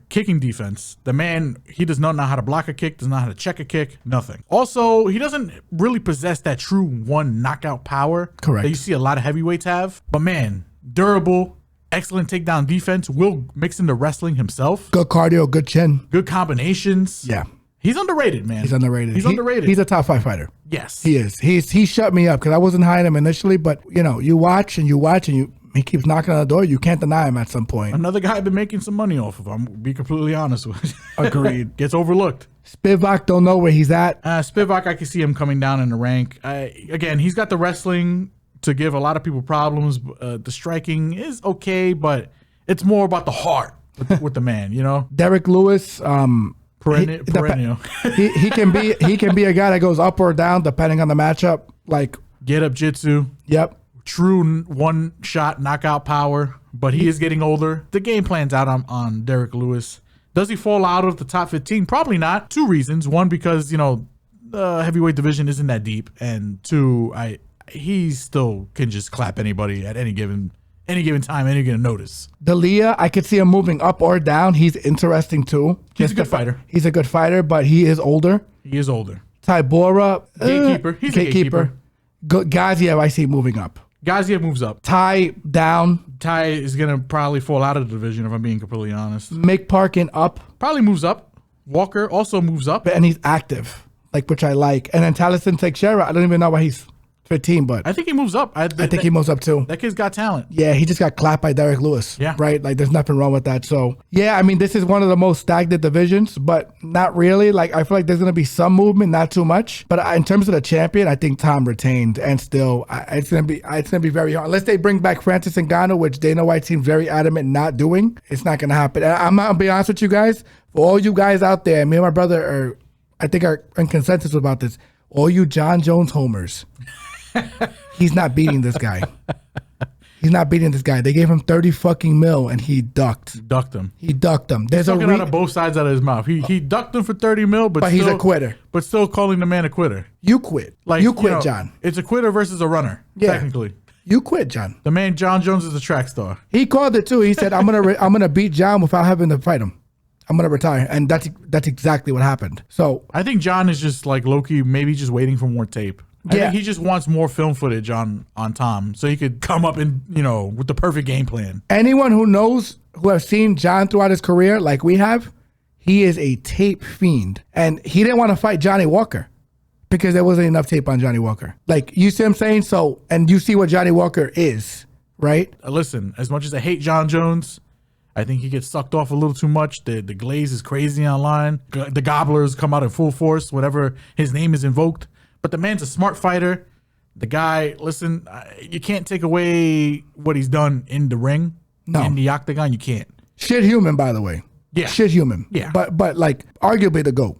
S2: kicking defense. The man, he does not know how to block a kick, does not know how to check a kick, nothing. Also, he doesn't really possess that true one knockout power.
S1: Correct.
S2: That you see a lot of heavyweights have. But man, durable, excellent takedown defense, will mix into wrestling himself.
S1: Good cardio, good chin.
S2: Good combinations.
S1: Yeah.
S2: He's underrated, man.
S1: He's underrated.
S2: He's
S1: a top 5 fighter.
S2: Yes.
S1: He is. He shut me up because I wasn't high on him initially, but you watch and he keeps knocking on the door. You can't deny him at some point.
S2: Another guy I've been making some money off of. I'm be completely honest with you.
S1: Agreed.
S2: Gets overlooked.
S1: Spivak, don't know where he's at.
S2: Spivak, I can see him coming down in the rank. Again, he's got the wrestling to give a lot of people problems. The striking is okay, but it's more about the heart with the man,
S1: Derek Lewis,
S2: perennial.
S1: he can be a guy that goes up or down depending on the matchup.
S2: Get up jitsu.
S1: Yep.
S2: True one-shot knockout power, but he is getting older. The game plan's out on Derek Lewis. Does he fall out of the top 15? Probably not. 2 reasons. 1, because, the heavyweight division isn't that deep. And 2, he still can just clap anybody at any given time, any given notice.
S1: Delia, I could see him moving up or down. He's interesting, too.
S2: He's a good fighter.
S1: He's a good fighter, but he is older.
S2: He is older.
S1: Tybura,
S2: gatekeeper. He's a gatekeeper.
S1: Gaziev, I see moving up.
S2: Gaziev moves up.
S1: Ty down.
S2: Ty is going to probably fall out of the division, if I'm being completely honest.
S1: Mick Parkin up.
S2: Probably moves up. Walker also moves up.
S1: And he's active, which I like. And then Taliesin Teixeira, I don't even know why he's 15, but
S2: I think he moves up.
S1: I think he moves up too.
S2: That kid's got talent.
S1: Yeah, he just got clapped by Derek Lewis.
S2: Yeah.
S1: Right? Like, there's nothing wrong with that. So, yeah, I mean, this is one of the most stagnant divisions, but not really. Like, I feel like there's going to be some movement, not too much. But in terms of the champion, I think Tom retained, and still, it's going to be very hard. Unless they bring back Francis Ngannou, which Dana White seems very adamant not doing, it's not going to happen. And I'm going to be honest with you guys. For all you guys out there, me and my brother I think are in consensus about this. All you John Jones homers. He's not beating this guy. He's not beating this guy. They gave him 30 fucking mil and he ducked.
S2: Ducked him.
S1: He ducked him.
S2: There's talking out of both sides out of his mouth. He ducked him for 30 mil, but
S1: he's a quitter.
S2: But still calling the man a quitter.
S1: You quit. Like, you quit, John.
S2: It's a quitter versus a runner, technically.
S1: You quit, John.
S2: The man John Jones is a track star.
S1: He called it too. He said, I'm gonna beat John without having to fight him. I'm gonna retire, and that's exactly what happened. So
S2: I think John is just like Loki, maybe just waiting for more tape. I think he just wants more film footage on Tom, so he could come up and with the perfect game plan.
S1: Anyone who has seen John throughout his career, like we have, he is a tape fiend, and he didn't want to fight Johnny Walker because there wasn't enough tape on Johnny Walker. Like, you see what I'm saying? So, and you see what Johnny Walker is, right?
S2: Listen, as much as I hate John Jones, I think he gets sucked off a little too much. The glaze is crazy online. The gobblers come out in full force whenever his name is invoked. But the man's a smart fighter. The guy, listen, you can't take away what he's done in the ring. No. In the octagon, you can't.
S1: Shit human, by the way.
S2: Yeah.
S1: Shit human.
S2: Yeah.
S1: But like, arguably the GOAT.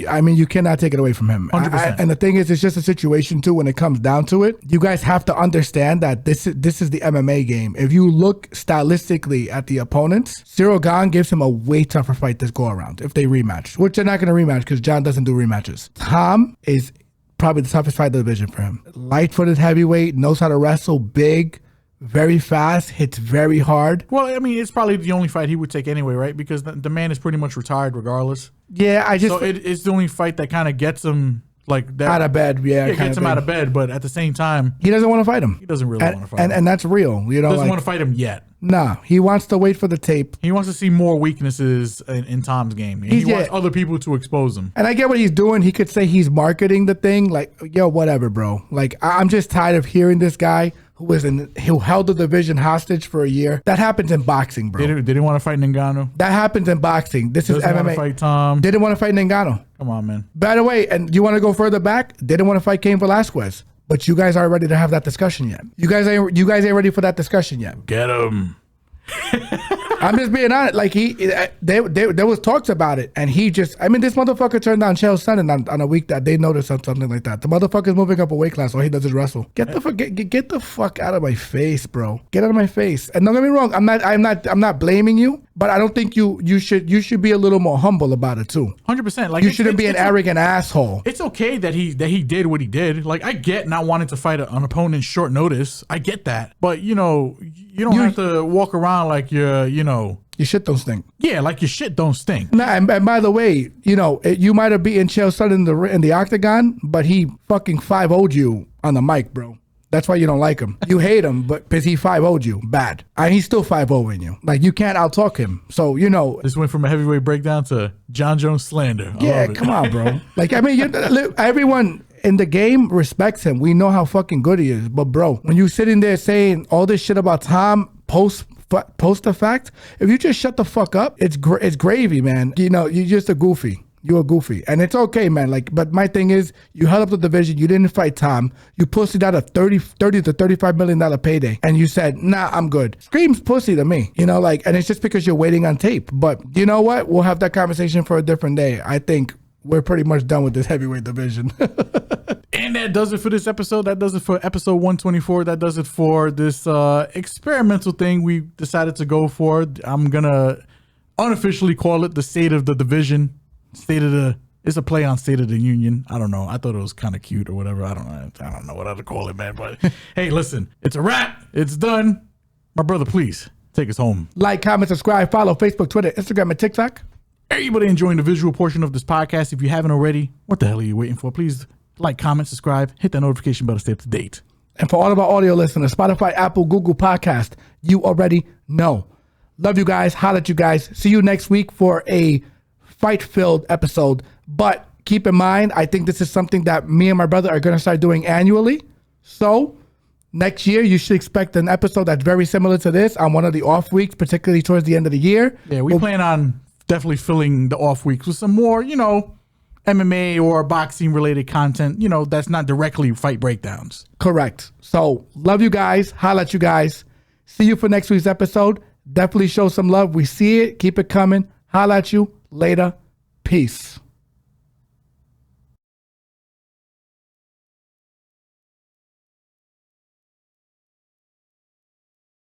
S1: I mean, you cannot take it away from him.
S2: 100%.
S1: And the thing is, it's just a situation too. When it comes down to it, you guys have to understand that this is the MMA game. If you look stylistically at the opponents, Cyril Gane gives him a way tougher fight this go around if they rematch, which they're not going to rematch because John doesn't do rematches. Tom is probably the toughest fight of the division for him. Light-footed heavyweight, knows how to wrestle, big, very fast, hits very hard.
S2: Well, I mean, it's probably the only fight he would take anyway, right? Because the man is pretty much retired regardless.
S1: Yeah,
S2: it's the only fight that kind of gets him like that
S1: out of bed. Yeah,
S2: it gets him out of bed. But at the same time,
S1: he doesn't want to fight him.
S2: He doesn't really want to fight him,
S1: and that's real. He
S2: doesn't want to fight him yet.
S1: No, he wants to wait for the tape.
S2: He wants to see more weaknesses in Tom's game. He wants other people to expose him.
S1: And I get what he's doing. He could say he's marketing the thing. Like, yo, whatever, bro. Like, I'm just tired of hearing this guy who held the division hostage for a year. That happens in boxing, bro.
S2: Didn't want to fight Ngannou.
S1: That happens in boxing. This is MMA.
S2: Want to fight Tom.
S1: Didn't want to fight Ngannou.
S2: Come on, man.
S1: By the way, and you want to go further back? Didn't want to fight Cain Velasquez. But you guys aren't ready to have that discussion yet. You guys ain't ready for that discussion yet.
S2: Get him.
S1: I'm just being honest. Like, there was talks about it, and this motherfucker turned down Chael Sonnen on a week that they noticed something like that. The motherfucker's moving up a weight class. All he does is wrestle. Get the fuck out of my face, bro. Get out of my face. And don't get me wrong. I'm not blaming you, but I don't think you should be a little more humble about it too.
S2: 100%. Like,
S1: you shouldn't be an arrogant asshole.
S2: It's okay that he did what he did. Like, I get not wanting to fight an opponent short notice. I get that, but you don't have to walk around like your shit don't stink.
S1: Yeah,
S2: like your shit don't stink.
S1: Nah, and by the way, you might have beaten Chael Sonnen in the octagon, but he fucking 5-0'd you on the mic, bro. That's why you don't like him. You hate him, but because he 5-0'd you bad, and he's still 5-0'ing you. Like, you can't out-talk him. So this
S2: went from a heavyweight breakdown to John Jones slander.
S1: Yeah, come on, bro. Like, I mean, everyone in the game respects him. We know how fucking good he is. But bro, when you sitting there saying all this shit about Tom post the fact, if you just shut the fuck up, it's gravy, man. You're just a goofy. You're a goofy. And it's okay, man. Like, but my thing is, you held up the division. You didn't fight Tom. You pussied out a $30 to $35 million payday. And you said, nah, I'm good. Screams pussy to me. And it's just because you're waiting on tape. But you know what? We'll have that conversation for a different day. I think we're pretty much done with this heavyweight division.
S2: And that does it for this episode. That does it for episode 124. That does it for this experimental thing we decided to go for. I'm going to unofficially call it the State of the Division. It's a play on State of the Union. I don't know. I thought it was kind of cute or whatever. I don't know what to call it, man. But hey, listen, it's a wrap. It's done. My brother, please take us home.
S1: Like, comment, subscribe, follow Facebook, Twitter, Instagram, and TikTok.
S2: Everybody enjoying the visual portion of this podcast. If you haven't already, what the hell are you waiting for? Please Like, comment, subscribe, hit that notification bell to stay up to date.
S1: And for all of our audio listeners, Spotify, Apple, Google Podcast, you already know. Love you guys. Holla at you guys. See you next week for a fight-filled episode. But keep in mind, I think this is something that me and my brother are going to start doing annually. So next year, you should expect an episode that's very similar to this on one of the off weeks, particularly towards the end of the year.
S2: Yeah, we plan on definitely filling the off weeks with some more, MMA or boxing related content, that's not directly fight breakdowns.
S1: Correct. So love you guys. Holla at you guys. See you for next week's episode. Definitely show some love. We see it. Keep it coming. Holla at you. Later. Peace.